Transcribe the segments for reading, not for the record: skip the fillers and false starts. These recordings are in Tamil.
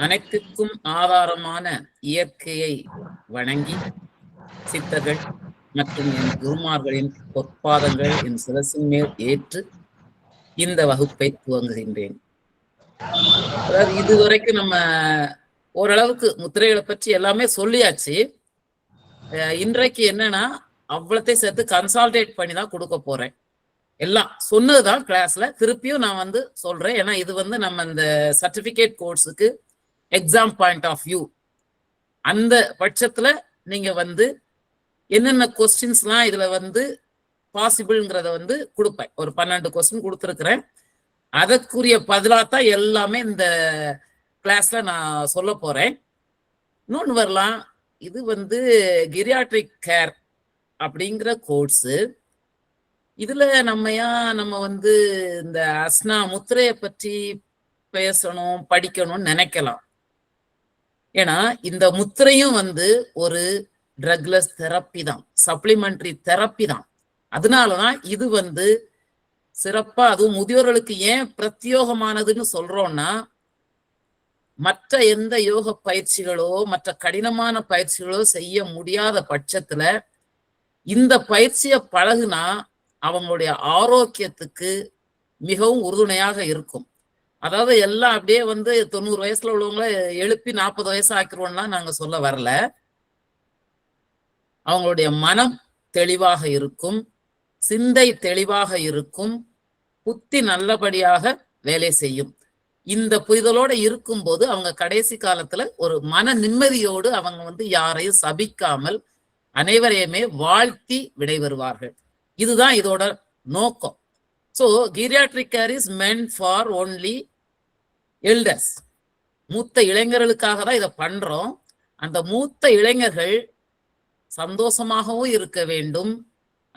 அனைத்திற்கும் ஆதாரமான இயற்கையை வணங்கி சித்தர்கள் மற்றும் என் குருமார்களின் பொற்பாதங்கள் என் சிரசின் மேல் ஏற்று இந்த வகுப்பை துவங்குகின்றேன். அதாவது இதுவரைக்கும் நம்ம ஓரளவுக்கு முத்திரைகளை பற்றி எல்லாமே சொல்லியாச்சு. இன்றைக்கு என்னன்னா அவ்வளத்தையும் சேர்த்து கன்சால்டேட் பண்ணி தான் கொடுக்க போறேன். எல்லாம் சொன்னதுதான் கிளாஸ்ல, திருப்பியும் நான் சொல்றேன். ஏன்னா இது நம்ம இந்த சர்டிபிகேட் கோர்ஸுக்கு எக்ஸாம் பாயிண்ட் ஆஃப் வியூ அந்த பட்சத்துல நீங்க என்னென்ன கொஸ்டின்ஸ்லாம் இதுல பாசிபிள்ங்கிறத கொடுப்பேன். ஒரு 12 கொஸ்டின் கொடுத்துருக்கிறேன். அதற்குரிய பதிலாத்தான் எல்லாமே இந்த கிளாஸ்ல நான் சொல்ல போறேன். இன்னொன்று வரலாம், இது கிரியாட்ரிக் கேர் அப்படிங்கிற கோர்ஸு. இதுல நம்ம இந்த அஸ்னா முத்திரையை பற்றி பேசணும் படிக்கணும்னு நினைக்கலாம். ஏன்னா இந்த முத்திரையும் ஒரு ட்ரக்லெஸ் தெரப்பி தான், சப்ளிமெண்டரி தெரப்பி தான். அதனாலதான் இது சிறப்பா, அதுவும் முதியோர்களுக்கு ஏன் பிரத்யோகமானதுன்னு சொல்றோம்னா, மற்ற எந்த யோக பயிற்சிகளோ மற்ற கடினமான பயிற்சிகளோ செய்ய முடியாத பட்சத்துல இந்த பயிற்சியை பழகுனா அவங்களுடைய ஆரோக்கியத்துக்கு மிகவும் உறுதுணையாக இருக்கும். அதாவது எல்லாம் அப்படியே 90 வயசுல உள்ளவங்கள எழுப்பி 40 வயசு ஆக்கிருவோம்லாம் நாங்க சொல்ல வரல. அவங்களுடைய மனம் தெளிவாக இருக்கும், சிந்தை தெளிவாக இருக்கும், புத்தி நல்லபடியாக வேலை செய்யும். இந்த புரிதலோட இருக்கும்போது அவங்க கடைசி காலத்துல ஒரு மன நிம்மதியோடு அவங்க யாரையும் சபிக்காமல் அனைவரையுமே வாழ்த்தி விடைபெறுவார்கள். இதுதான் இதோட நோக்கம். So geriatric care is meant for only elders. மூத்த இளைஞர்களுக்காக தான் இதை பண்றோம். அந்த மூத்த இளைஞர்கள் சந்தோஷமாகவும் இருக்க வேண்டும்,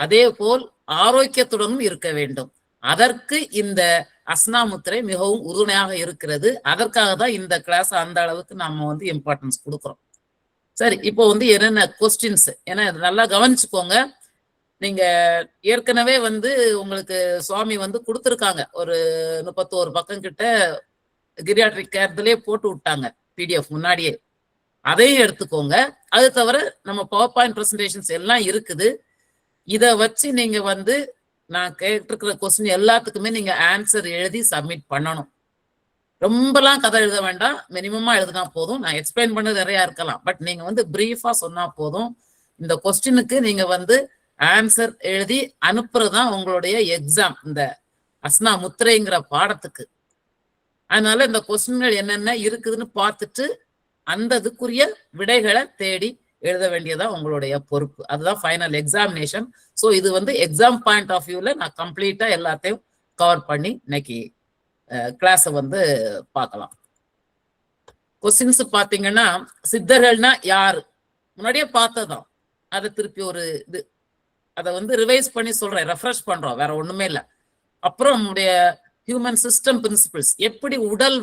அதே போல் ஆரோக்கியத்துடனும் இருக்க வேண்டும். அதற்கு இந்த அஸ்னா முத்திரை மிகவும் உறுதுணையாக இருக்கிறது. அதற்காக தான் இந்த கிளாஸ் அந்த அளவுக்கு நம்ம இம்பார்ட்டன்ஸ் கொடுக்குறோம். சரி, இப்போ என்னென்ன கொஸ்டின்ஸ், ஏன்னா நல்லா கவனிச்சுக்கோங்க. நீங்க ஏற்கனவே உங்களுக்கு சுவாமி கொடுத்துருக்காங்க, ஒரு 31 பக்கம் கிட்ட கிரியாட்ரிக் கேர்லயே போட்டு விட்டாங்க PDF முன்னாடியே. அதையும் எடுத்துக்கோங்க. அது தவிர நம்ம பவர் பாயிண்ட் பிரசன்டேஷன்ஸ் எல்லாம் இருக்குது. இதை வச்சு நீங்க நான் கேட்டிருக்கிற கொஸ்டின் எல்லாத்துக்குமே நீங்க ஆன்சர் எழுதி சப்மிட் பண்ணணும். ரொம்பலாம் கதை எழுத வேண்டாம், மினிமமா எழுதினா போதும். நான் எக்ஸ்பிளைன் பண்ணது நிறைய இருக்கலாம், பட் நீங்க பிரீஃபா சொன்னா போதும். இந்த கொஸ்டினுக்கு நீங்க ஆன்சர் எழுதி அனுப்புறதுதான் உங்களுடைய எக்ஸாம் இந்த அஸ்னா முத்திரைங்கிற பாடத்துக்கு. அதனால இந்த கொஸ்டின்கள் என்னென்ன இருக்குதுன்னு பார்த்துட்டு அந்த இதுக்குரிய விடைகளை தேடி எழுத வேண்டியதா உங்களுடைய பொறுப்பு. அதுதான் ஃபைனல் எக்ஸாமினேஷன். ஸோ இது எக்ஸாம் பாயிண்ட் ஆஃப் வியூல நான் கம்ப்ளீட்டா எல்லாத்தையும் கவர் பண்ணி இன்னைக்கு கிளாஸை பார்க்கலாம். கொஸ்டின்ஸ் பாத்தீங்கன்னா, சித்தர்கள்னா யாரு முன்னாடியே பார்த்ததான், அதை திருப்பி ஒரு இது அதை ரிவைஸ் பண்ணி சொல்றேன், ரெஃப்ரெஷ் பண்றோம், வேற ஒண்ணுமே இல்லை. அப்புறம் நம்முடைய ஹியூமன் சிஸ்டம் பிரின்சிபிள்ஸ், எப்படி உடல்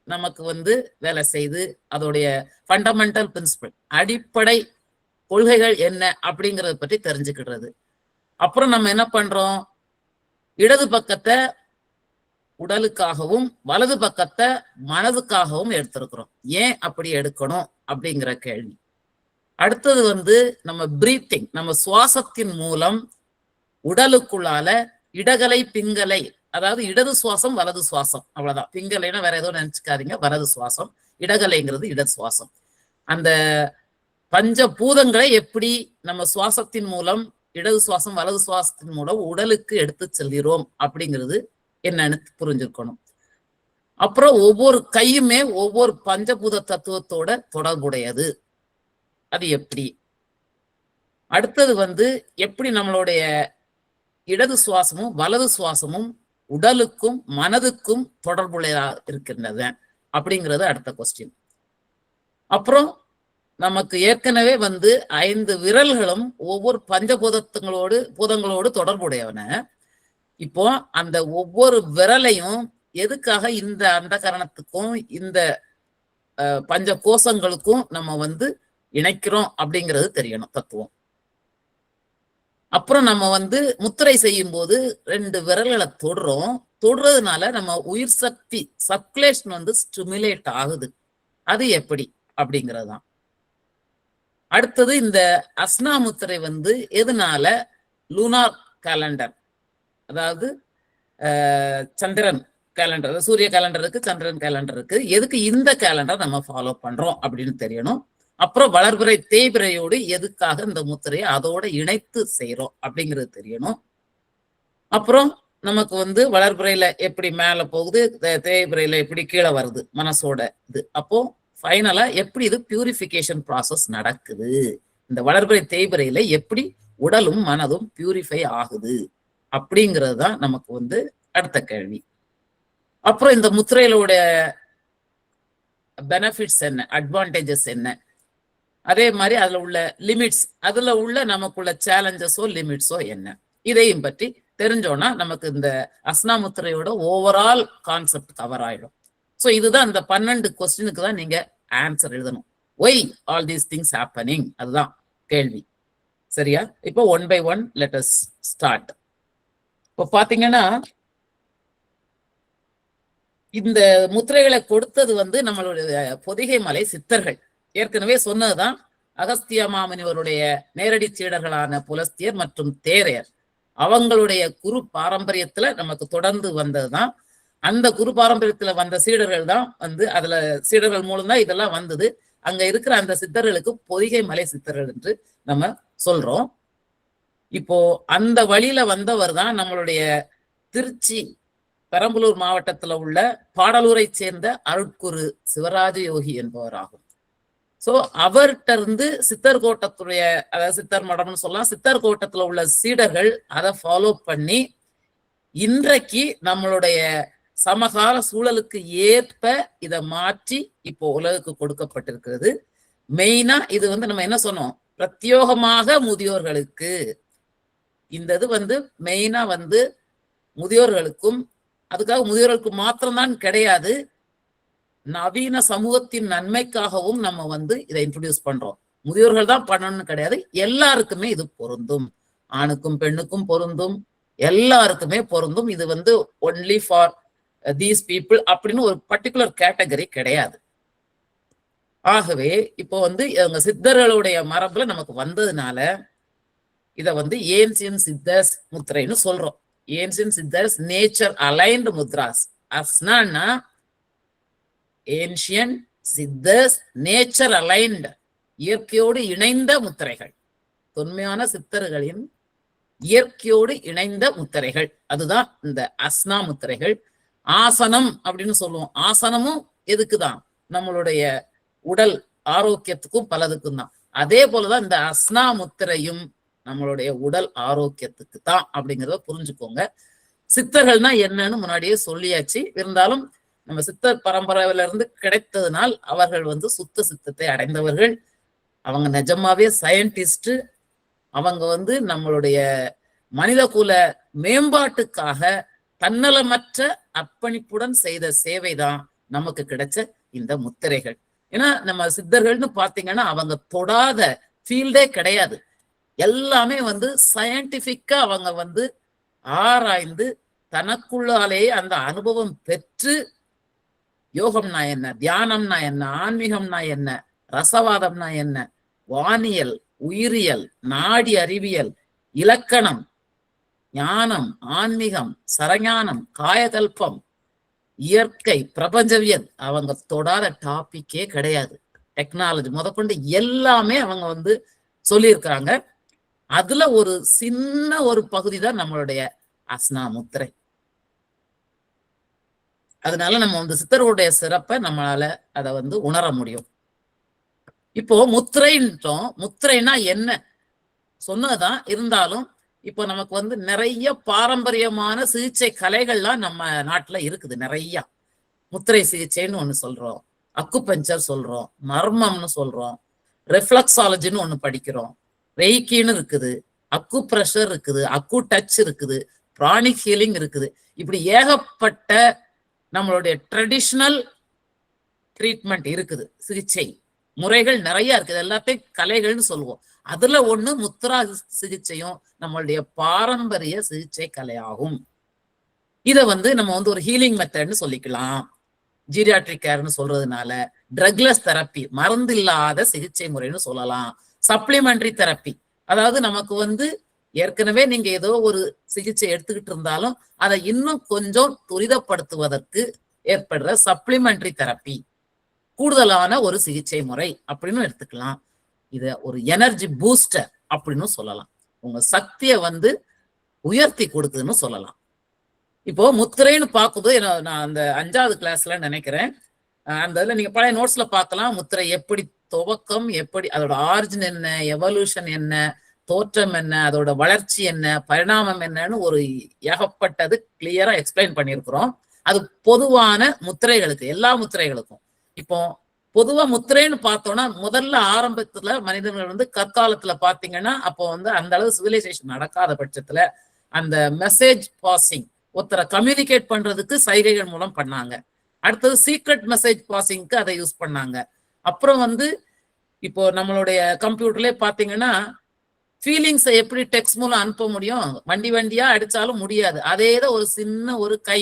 நமக்கு வேலை செய்து, அதோடைய ஃபண்டமெண்டல் பிரின்சிபிள் அடிப்படை கொள்கைகள் என்ன அப்படிங்கறத பற்றி தெரிஞ்சுக்கிடுறது. அப்புறம் நம்ம என்ன பண்றோம், இடது பக்கத்தை உடலுக்காகவும் வலது பக்கத்தை மனதுக்காகவும் எடுத்திருக்கிறோம். ஏன் அப்படி எடுக்கணும் அப்படிங்கிற கேள்வி. அடுத்தது நம்ம பிரீத்திங், நம்ம சுவாசத்தின் மூலம் உடலுக்குள்ளால இடகலை பிங்கலை, அதாவது இடது சுவாசம் வலது சுவாசம், அவ்வளவுதான். பிங்கலைன்னா வேற ஏதோ நினைச்சுக்காதீங்க, வலது சுவாசம். இடகலைங்கிறது இடது சுவாசம். அந்த பஞ்ச பூதங்களை எப்படி நம்ம சுவாசத்தின் மூலம், இடது சுவாசம் வலது சுவாசத்தின் மூலம் உடலுக்கு எடுத்து செல்கிறோம் அப்படிங்கிறது என்னன்னு புரிஞ்சிருக்கணும். அப்புறம் ஒவ்வொரு கையுமே ஒவ்வொரு பஞ்சபூத தத்துவத்தோட தொடர்புடையது, அது எப்படி. அடுத்தது எப்படி நம்மளுடைய இடது சுவாசமும் வலது சுவாசமும் உடலுக்கும் மனதுக்கும் தொடர்புடைய இருக்கின்றது அப்படிங்கிறது அடுத்த கொஸ்டின். அப்புறம் நமக்கு ஏற்கனவே 5 விரல்களும் ஒவ்வொரு பூதங்களோடு தொடர்புடையவன. இப்போ அந்த ஒவ்வொரு விரலையும் எதுக்காக இந்த அந்த கரணத்துக்கும் இந்த பஞ்ச கோஷங்களுக்கும் நம்ம இணைக்கிறோம் அப்படிங்கிறது தெரியணும், தத்துவம். அப்புறம் நம்ம முத்திரை செய்யும் போது 2 விரல்களை தொடுறோம். தொடுறதுனால நம்ம உயிர் சக்தி சர்க்குலேஷன் ஸ்டிமுலேட் ஆகுது. அது எப்படி அப்படிங்கிறதுதான். அடுத்தது இந்த அஸ்னா முத்திரை வந்து எதனால லூனார் கேலண்டர், அதாவது சந்திரன் கேலண்டர், சூரிய கேலண்டர் இருக்கு, சந்திரன் கேலண்டர் இருக்கு, எதுக்கு இந்த கேலண்டர் நம்ம ஃபாலோ பண்றோம் அப்படின்னு தெரியணும். அப்புறம் வளர்பிறை தேய்பிறையோடு எதுக்காக இந்த முத்திரையை அதோட இணைத்து செய்யறோம் அப்படிங்கிறது தெரியணும். அப்புறம் நமக்கு வந்து வளர்பிறையில எப்படி மேல போகுது, தேய்பிறையில எப்படி கீழே வருது மனசோட இது. அப்போ ஃபைனலா எப்படி இது பியூரிஃபிகேஷன் ப்ராசஸ் நடக்குது, இந்த வளர்பிறை தேய்பிறையில எப்படி உடலும் மனதும் பியூரிஃபை ஆகுது அப்படிங்கிறது தான் நமக்கு வந்து அடுத்த கேள்வி. அப்புறம் இந்த முத்திரையிலோட பெனிஃபிட்ஸ் என்ன, அட்வான்டேஜஸ் என்ன, அதே மாதிரி அதுல உள்ள லிமிட்ஸ், அதுல உள்ள நமக்குள்ள சேலஞ்சஸோ லிமிட்ஸோ என்ன, இதையும் பற்றி தெரிஞ்சோம்னா நமக்கு இந்த அஸ்னா முத்திரையோட ஓவரால் கான்செப்ட் கவர் ஆயிடும். ஸோ இதுதான் இந்த 12 கொஸ்டினுக்கு தான் நீங்க ஆன்சர் எழுதணும். Y all these things happening, அதுதான் கேள்வி. சரியா? இப்போ 1 by 1 let us ஸ்டார்ட். இப்போ பாத்தீங்கன்னா இந்த முத்திரைகளை கொடுத்தது வந்து நம்மளுடைய பொதிகை மலை சித்தர்கள். ஏற்கனவே சொன்னதுதான், அகஸ்திய மாமுனிவருடைய நேரடி சீடர்களான புலஸ்தியர் மற்றும் தேரையர் அவங்களுடைய குரு பாரம்பரியத்துல நமக்கு தொடர்ந்து வந்ததுதான். அந்த குரு பாரம்பரியத்துல வந்த சீடர்கள் தான் வந்து, அதுல சீடர்கள் மூலம்தான் இதெல்லாம் வந்தது. அங்க இருக்கிற அந்த சித்தர்களுக்கு பொதிகை மலை சித்தர்கள் என்று நம்ம சொல்றோம். இப்போ அந்த வழியில வந்தவர் தான் நம்மளுடைய திருச்சி பெரம்பலூர் மாவட்டத்துல உள்ள பாடலூரை சேர்ந்த அருட்குரு சிவராஜ யோகி என்பவர் ஆகும். சோ அவர்கிட்ட இருந்து சித்தர் கோட்டத்துடைய, அதாவது சித்தர் மடம்னு சொல்லலாம், சித்தர் கோட்டத்துல உள்ள சீடர்கள் அதை ஃபாலோ பண்ணி இன்றைக்கு நம்மளுடைய சமகால சூழலுக்கு ஏற்ப இதை மாற்றி இப்போ உலகுக்கு கொடுக்கப்பட்டிருக்கிறது. மெயினா இது வந்து நம்ம என்ன சொன்னோம், பிரத்யோகமாக முதியோர்களுக்கு. இந்த இது வந்து மெயினா வந்து முதியோர்களுக்கும், அதுக்காக முதியோர்களுக்கு மாத்திரம்தான் கிடையாது, நவீன சமூகத்தின் நன்மைக்காகவும் நம்ம வந்து இதை இன்ட்ரோடியூஸ் பண்றோம். முதியோர்கள் தான் பண்ணணும்னு கிடையாது, எல்லாருக்குமே இது பொருந்தும், ஆணுக்கும் பெண்ணுக்கும் பொருந்தும், எல்லாருக்குமே பொருந்தும். இது வந்து ஒன்லி ஃபார் தீஸ் பீப்புள் அப்படின்னு ஒரு பர்டிகுலர் கேட்டகரி கிடையாது. ஆகவே இப்போ வந்து அவங்க சித்தர்களுடைய மரபுல நமக்கு வந்ததுனால இத வந்து ஏன்சியன் சித்தர்ஸ் முத்திரைன்னு சொல்றோம். Ancient Siddhars nature aligned mudras. அஸ்னான்னா ஏன்சியன் சித்தர்ஸ் நேச்சர் அலைன்டு, இயற்கையோடு இணைந்த முத்திரைகள், தொன்மையான சித்தர்களின் இயற்கையோடு இணைந்த முத்திரைகள், அதுதான் இந்த அஸ்னா முத்திரைகள். ஆசனம் அப்படின்னு சொல்லுவோம். ஆசனமும் எதுக்குதான், நம்மளுடைய உடல் ஆரோக்கியத்துக்கும் பலதுக்கும் தான். அதே போலதான் இந்த அஸ்னா முத்திரையும் நம்மளுடைய உடல் ஆரோக்கியத்துக்கு தான் அப்படிங்கிறத புரிஞ்சுக்கோங்க. சித்தர்கள்னா என்னன்னு முன்னாடியே சொல்லியாச்சு. இருந்தாலும் நம்ம சித்தர் பரம்பரையில இருந்து கிடைத்ததுனால் அவர்கள் வந்து சுத்த சித்தத்தை அடைந்தவர்கள். அவங்க நிஜமாவே சயின்டிஸ்ட். அவங்க வந்து நம்மளுடைய மனித குல மேம்பாட்டுக்காக தன்னலமற்ற அர்ப்பணிப்புடன் செய்த சேவைதான் நமக்கு கிடைச்ச இந்த முத்திரைகள். ஏன்னா நம்ம சித்தர்கள்னு பாத்தீங்கன்னா அவங்க தொடாத ஃபீல்டே கிடையாது. எல்லாமே வந்து சயின்டிபிக்கா அவங்க வந்து ஆராய்ந்து தனக்குள்ளாலேயே அந்த அனுபவம் பெற்று, யோகம்னா என்ன, தியானம்னா என்ன, ஆன்மீகம்னா என்ன, ரசவாதம்னா என்ன, வானியல், உயிரியல், நாடி அறிவியல், இலக்கணம், ஞானம், ஆன்மீகம், சரஞானம், காயகல்பம், இயற்கை, பிரபஞ்சவியல், அவங்க தொடாத டாபிக்கே கிடையாது. டெக்னாலஜி முதற்கொண்டு எல்லாமே அவங்க வந்து சொல்லியிருக்கிறாங்க. அதுல ஒரு சின்ன ஒரு பகுதி தான் நம்மளுடைய அஸ்னா முத்திரை. அதனால நம்ம வந்து சித்தர்களுடைய சிறப்பை நம்மளால அதை வந்து உணர முடியும். இப்போ முத்திரைன்றோம். முத்திரைனா என்ன சொன்னதுதான். இருந்தாலும் இப்போ நமக்கு வந்து நிறைய பாரம்பரியமான சிகிச்சை கலைகள்லாம் நம்ம நாட்டுல இருக்குது. நிறைய முத்திரை சிகிச்சைன்னு ஒண்ணு சொல்றோம், அக்குபஞ்சர் சொல்றோம், மர்மம்னு சொல்றோம், ரெஃப்ளக்ஸாலஜின்னு ஒண்ணு படிக்கிறோம், ரெய்கின்னு இருக்குது, அக்கு பிரஷர் இருக்குது, அக்கு டச் இருக்குது, பிராணிக் ஹீலிங் இருக்குது. இப்படி ஏகப்பட்ட நம்மளுடைய ட்ரெடிஷ்னல் ட்ரீட்மெண்ட் இருக்குது. சிகிச்சை முறைகள் நிறைய இருக்குது. எல்லாத்தையும் கலைகள்னு சொல்லுவோம். அதுல ஒண்ணு முத்ரா சிகிச்சையும் நம்மளுடைய பாரம்பரிய சிகிச்சை கலையாகும். இத வந்து நம்ம வந்து ஒரு ஹீலிங் மெத்தட்னு சொல்லிக்கலாம். ஜீரியாட்ரிக் கேர்னு சொல்றதுனால ட்ரக்லெஸ் தெரப்பி, மருந்து இல்லாத சிகிச்சை முறைன்னு சொல்லலாம். சப்ளிமெண்டரி தெரப்பி, அதாவது நமக்கு வந்து ஏற்கனவே நீங்க ஏதோ ஒரு சிகிச்சை எடுத்துக்கிட்டு இருந்தாலும் அதை இன்னும் கொஞ்சம் துரிதப்படுத்துவதற்கு ஏற்படுற சப்ளிமெண்டரி தெரப்பி, கூடுதலான ஒரு சிகிச்சை முறை அப்படின்னு எடுத்துக்கலாம். இத ஒரு எனர்ஜி பூஸ்டர் அப்படின்னு சொல்லலாம். உங்க சக்தியை வந்து உயர்த்தி கொடுக்குதுன்னு சொல்லலாம். இப்போ முத்திரைன்னு பார்க்கும்போது நான் அந்த 5வது கிளாஸ்ல நினைக்கிறேன், அந்த இதுல நீங்க பழைய நோட்ஸ்ல பார்க்கலாம். முத்திரை எப்படி துவக்கம், எப்படி அதோட ஆரிஜின் என்ன, எவல்யூஷன் என்ன, தோற்றம் என்ன, அதோட வளர்ச்சி என்ன, பரிணாமம் என்னன்னு ஒரு ஏகப்பட்டது கிளியரா எக்ஸ்பிளைன் பண்ணியிருக்கிறோம். அது பொதுவான முத்திரைகளுக்கு, எல்லா முத்திரைகளுக்கும். இப்போ பொதுவா முத்திரைன்னு பார்த்தோம்னா முதல்ல ஆரம்பத்துல மனிதர்கள் வந்து கற்காலத்துல பாத்தீங்கன்னா அப்போ வந்து அந்த அளவு சிவிலைசேஷன் நடக்காத பட்சத்துல அந்த மெசேஜ் பாசிங், ஒருத்தரை கம்யூனிகேட் பண்றதுக்கு சைகைகள் மூலம் பண்ணாங்க. அடுத்தது சீக்ரெட் மெசேஜ் பாசிங்க்கு அதை யூஸ் பண்ணாங்க. அப்புறம் வந்து இப்போ நம்மளுடைய கம்ப்யூட்டர்லயே பாத்தீங்கன்னா ஃபீலிங்ஸை எப்படி டெக்ஸ்ட் மூலம் அனுப்ப முடியும், வண்டி வண்டியா அடிச்சாலும் முடியாது. அதேதான் ஒரு சின்ன ஒரு கை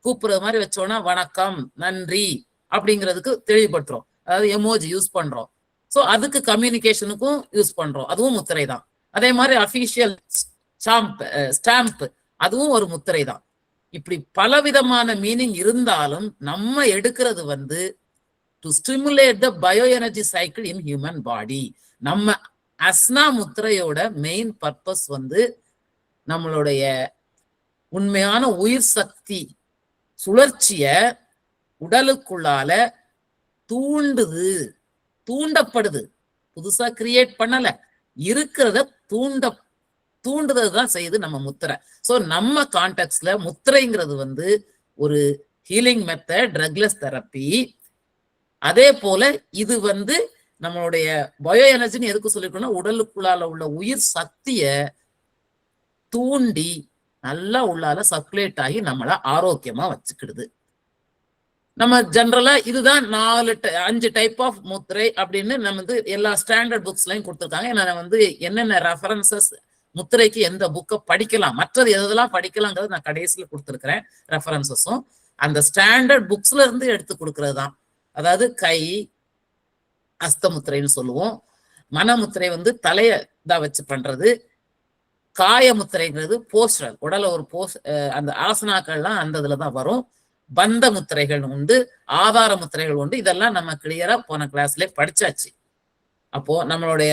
கூப்பிடுறது மாதிரி வச்சோன்னா வணக்கம், நன்றி அப்படிங்கிறதுக்கு தெளிவுபடுத்துறோம். அதாவது எமோஜி யூஸ் பண்றோம். ஸோ அதுக்கு கம்யூனிகேஷனுக்கும் யூஸ் பண்றோம். அதுவும் முத்திரை தான். அதே மாதிரி அபிஷியல் ஸ்டாம்ப், அதுவும் ஒரு முத்திரை தான். இப்படி பலவிதமான மீனிங் இருந்தாலும் நம்ம எடுக்கிறது வந்து to stimulate the bio energy cycle in human body. நம்ம அஸ்னா முத்திரையோட மெயின் பர்பஸ் வந்து நம்மளுடைய உண்மையான உயிர் சக்தி சுழற்சிய உடலுக்குள்ளால தூண்டப்படுது. புதுசா கிரியேட் பண்ணல, இருக்கிறத தூண்டுதல் தான் செய்யுது நம்ம முத்திரை. சோ நம்ம கான்டெக்ட்ல முத்திரைங்கிறது வந்து ஒரு ஹீலிங் மெத்தட், ட்ரக்லெஸ் தெரப்பி. அதே போல இது வந்து நம்மளுடைய பயோ எனர்ஜின்னு எதுக்கு சொல்லிருக்கோம்னா உடலுக்குள்ளால உள்ள உயிர் சக்திய தூண்டி நல்லா உள்ளால சர்க்குலேட் ஆகி நம்மள ஆரோக்கியமா வச்சுக்கிடுது. நம்ம ஜெனரலா இதுதான் 5 டைப் ஆஃப் முத்திரை அப்படின்னு நம்ம வந்து எல்லா ஸ்டாண்டர்ட் புக்ஸ்லயும் கொடுத்துருக்காங்க. நான் வந்து என்னென்ன ரெஃபரன்சஸ் முத்திரைக்கு எந்த புக்கை படிக்கலாம், மற்றது எதெல்லாம் படிக்கலாங்கிறது நான் கடைசியில கொடுத்துருக்கிறேன். ரெஃபரன்சஸும் அந்த ஸ்டாண்டர்ட் புக்ஸ்ல இருந்து எடுத்து கொடுக்கறது தான். அதாவது கை அஸ்தமுத்திரைன்னு சொல்லுவோம். மனமுத்திரை வந்து தலைய தான் வச்சு பண்றது. காய முத்திரைங்கிறது போஸ்டர், உடல ஒரு அந்த ஆசனாக்கள்லாம் அந்த இதுலதான் வரும். பந்த முத்திரைகள் உண்டு, ஆதார முத்திரைகள் உண்டு. இதெல்லாம் நம்ம கிளியரா போன கிளாஸ்ல படிச்சாச்சு. அப்போ நம்மளுடைய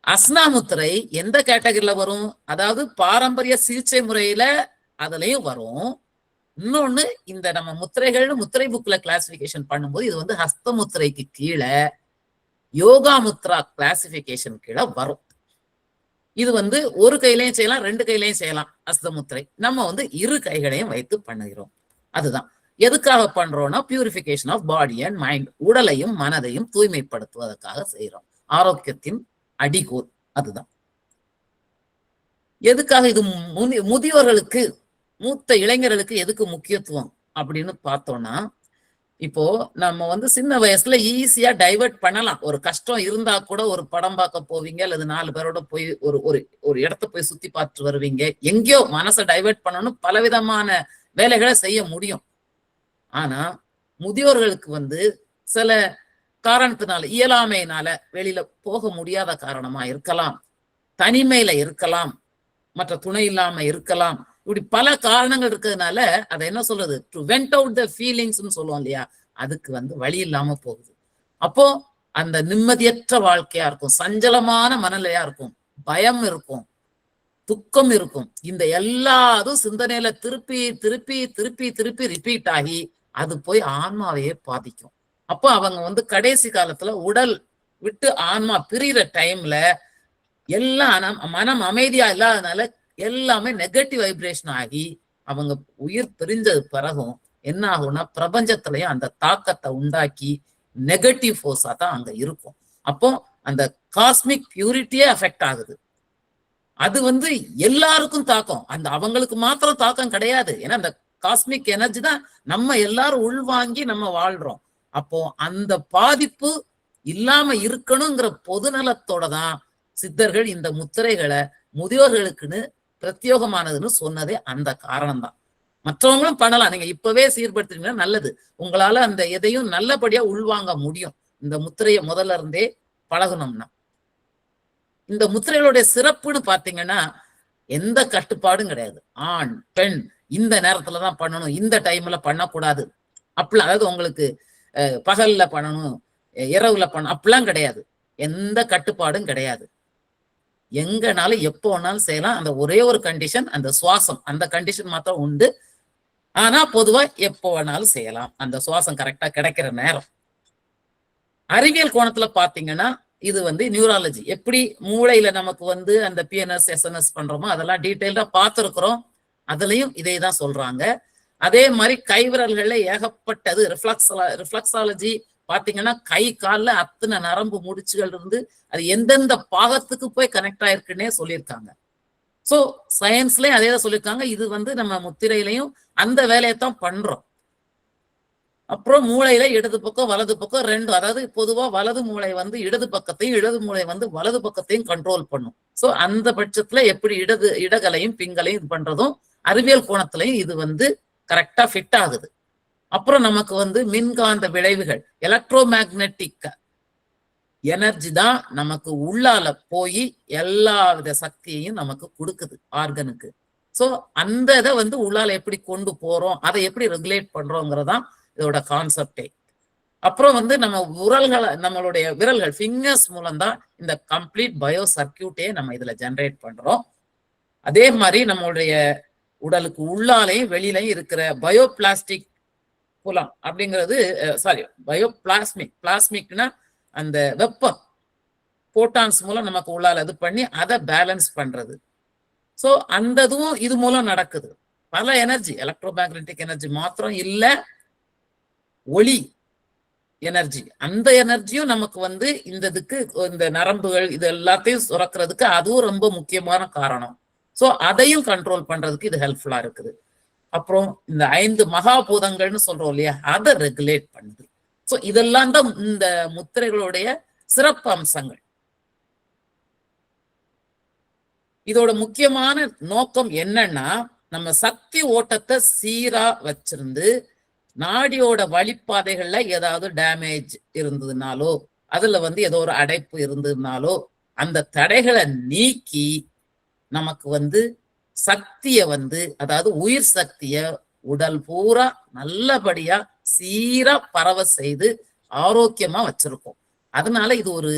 அஸ்னா முத்திரை எந்த கேட்டகரியில வரும், அதாவது பாரம்பரிய சிகிச்சை முறையில அதுலயும் வரும். இன்னொன்னு இந்த நம்ம முத்திரைகள்னு முத்திரை புக்ல கிளாசிபிகேஷன் பண்ணும்போது இது வந்து ஹஸ்த முத்திரைக்கு கீழே யோகா முத்ரா கிளாசிபிகேஷன் கீழே வரும். இது வந்து ஒரு கையிலையும் செய்யலாம், 2 கையிலையும் செய்யலாம். ஹஸ்த முத்திரை நம்ம வந்து 2 கைகளையும் வைத்து பண்ணுகிறோம். அதுதான் எதுக்காக பண்றோம்னா purification of body and mind, உடலையும் மனதையும் தூய்மைப்படுத்துவதற்காக செய்யறோம். ஆரோக்கியத்தின் அடிகோல் அதுதான். எதுக்காக இது முதியோர்களுக்கு, மூத்த இளைஞர்களுக்கு எதுக்கு முக்கியத்துவம் அப்படின்னு பார்த்தோம்னா, இப்போ நம்ம வந்து சின்ன வயசுல ஈஸியா டைவர்ட் பண்ணலாம். ஒரு கஷ்டம் இருந்தா கூட ஒரு படம் பார்க்க போவீங்க, அல்லது 4 பேரோட போய் ஒரு இடத்த போய் சுத்தி பார்த்துட்டு வருவீங்க. எங்கேயோ மனசை டைவர்ட் பண்ணணும், பலவிதமான வேலைகளை செய்ய முடியும். ஆனா முதியோர்களுக்கு வந்து சில காரணத்தினால, இயலாமையினால வெளியில போக முடியாத காரணமா இருக்கலாம், தனிமையில இருக்கலாம், மற்ற துணை இல்லாம இருக்கலாம். இப்படி பல காரணங்கள் இருக்கிறதுனால அதை என்ன சொல்றது, டு வெண்ட் அவுட் த ஃபீலிங்ஸ்ன்னு சொல்லுவோம் இல்லையா, அதுக்கு வந்து வழி இல்லாம போகுது. அப்போ அந்த நிம்மதியற்ற வாழ்க்கையா இருக்கும், சஞ்சலமான மனநிலையா இருக்கும், பயம் இருக்கும், துக்கம் இருக்கும். இந்த எல்லாரும் சிந்தனையில திருப்பி திருப்பி திருப்பி திருப்பி ரிப்பீட் ஆகி அது போய் ஆன்மாவையே பாதிக்கும். அப்போ அவங்க வந்து கடைசி காலத்துல உடல் விட்டு ஆன்மா பிரிகிற டைம்ல எல்லாம் மனம் அமைதியா இல்லாதனால எல்லாமே நெகட்டிவ் வைப்ரேஷன் ஆகி அவங்க உயிர் பிரிஞ்சது பிறகும் என்ன ஆகும்னா பிரபஞ்சத்திலையும் அந்த தாக்கத்தை உண்டாக்கி நெகட்டிவ் ஃபோர்ஸா தான் அங்க இருக்கும். அப்போ அந்த காஸ்மிக் பியூரிட்டியே அஃபெக்ட் ஆகுது. அது வந்து எல்லாருக்கும் தாக்கம், அந்த அவங்களுக்கு மாத்திரம் தாக்கம் கிடையாது. ஏன்னா அந்த காஸ்மிக் எனர்ஜி தான் நம்ம எல்லாரும் உள்வாங்கி நம்ம வாழ்றோம். அப்போ அந்த பாதிப்பு இல்லாம இருக்கணுங்கிற பொதுநலத்தோட தான் சித்தர்கள் இந்த முத்திரைகளை முதியோர்களுக்குன்னு பிரத்யோகமானதுன்னு சொன்னதே அந்த காரணம் தான். மற்றவங்களும் பண்ணலாம். நீங்க இப்பவே சீர்படுத்துறீங்கன்னா நல்லது. உங்களால அந்த எதையும் நல்லபடியா உள்வாங்க முடியும். இந்த முத்திரையை முதல்ல இருந்தே பழகணும்னா. இந்த முத்திரைகளுடைய சிறப்புன்னு பாத்தீங்கன்னா எந்த கட்டுப்பாடும் கிடையாது. ஆண், பெண் இந்த நேரத்துலதான் பண்ணணும், இந்த டைம்ல பண்ணக்கூடாது அப்படிலாம். அதாவது உங்களுக்கு பகல்ல பண்ணணும், இரவுல பண்ணணும் அப்படிலாம் கிடையாது. எந்த கட்டுப்பாடும் கிடையாது. எங்கனாலும் எப்போ வேணாலும் செய்யலாம். அந்த ஒரே ஒரு கண்டிஷன், அந்த சுவாசம், அந்த கண்டிஷன் மாத்திரம் உண்டு. ஆனா பொதுவா எப்போ வேணாலும் செய்யலாம், அந்த சுவாசம் கரெக்டா கிடைக்கிற நேரம். அறிவியல் கோணத்துல பாத்தீங்கன்னா இது நியூராலஜி, எப்படி மூளையில நமக்கு அந்த பிஎன்எஸ் எஸ்என்எஸ் பண்றோமோ அதெல்லாம் டீட்டெயில்டா பார்த்திருக்கிறோம். அதுலயும் இதே தான் சொல்றாங்க. அதே மாதிரி கைவிரல்கள்ல ஏகப்பட்டது ரிஃப்ளக்ஸாலஜி பாத்தீங்கன்னா கை கால்ல அத்தனை நரம்பு முடிச்சுகள் இருந்து அது எந்தெந்த பாகத்துக்கு போய் கனெக்ட் ஆயிருக்குன்னே சொல்லியிருக்காங்க. சோ சயின்ஸ்லயும் அதே தான் சொல்லியிருக்காங்க. இது நம்ம முத்திரையிலையும் அந்த வேலையைத்தான் பண்றோம். அப்புறம் மூளையில இடது பக்கம் வலது பக்கம் ரெண்டும், அதாவது பொதுவா வலது மூளை இடது பக்கத்தையும் இடது மூளை வலது பக்கத்தையும் கண்ட்ரோல் பண்ணும். சோ அந்த பட்சத்துல எப்படி இடகலையும் பிங்கலையும் இது பண்றதும் அறிவியல் கோணத்திலையும் இது கரெக்டா ஃபிட் ஆகுது. அப்புறம் நமக்கு மின்காந்த விளைவுகள், எலக்ட்ரோ மேக்னெட்டிக் எனர்ஜி தான் நமக்கு உள்ளால போய் எல்லா வித சக்தியையும் நமக்கு கொடுக்குது ஆர்கனுக்கு. சோ அந்த இதை உள்ளால எப்படி கொண்டு போறோம், அதை எப்படி ரெகுலேட் பண்றோங்கிறதான் இதோட கான்செப்டே. அப்புறம் நம்ம நம்மளுடைய விரல்கள் ஃபிங்கர்ஸ் மூலம் தான் இந்த கம்ப்ளீட் பயோ சர்க்கியூட்டே நம்ம இதுல ஜெனரேட் பண்றோம். அதே மாதிரி நம்மளுடைய உடலுக்கு உள்ளாலையும் வெளியிலையும் இருக்கிற பயோ பிளாஸ்டிக் புலம் அப்படிங்கிறது, சாரி பயோ பிளாஸ்மிக்னா அந்த வெப்பம் போட்டான்ஸ் மூலம் நமக்கு உள்ளால இது பண்ணி அதை பேலன்ஸ் பண்றது. சோ அந்த இதுவும் இது மூலம் நடக்குது. பல எனர்ஜி, எலக்ட்ரோ மேக்னெட்டிக் எனர்ஜி மாத்திரம் இல்ல, ஒளி எனர்ஜி, அந்த எனர்ஜியும் நமக்கு இந்த இதுக்கு இந்த நரம்புகள் இது எல்லாத்தையும் சுரக்கிறதுக்கு அதுவும் ரொம்ப முக்கியமான காரணம். சோ அதையும் கண்ட்ரோல் பண்றதுக்கு இது ஹெல்ப்ஃபுல்லா இருக்குது. அப்புறம் இந்த 5 மகாபூதங்கள்னு சொல்றோம் இல்லையா, அதை ரெகுலேட் பண்ணுது. சோ இதெல்லாம் தான் இந்த முத்திரைகளுடைய சிறப்பு அம்சங்கள். இதோட முக்கியமான நோக்கம் என்னன்னா, நம்ம சக்தி ஓட்டத்தை சீரா வச்சிருந்து நாடியோட வழிப்பாதைகள்ல ஏதாவது டேமேஜ் இருந்ததுனாலோ அதுல ஏதோ ஒரு அடைப்பு இருந்ததுனாலோ அந்த தடைகளை நீக்கி நமக்கு சக்திய அதாவது உயிர் சக்திய உடல் பூரா நல்லபடியா சீரா பரவ செய்து ஆரோக்கியமா வச்சிருக்கோம். அதனால இது ஒரு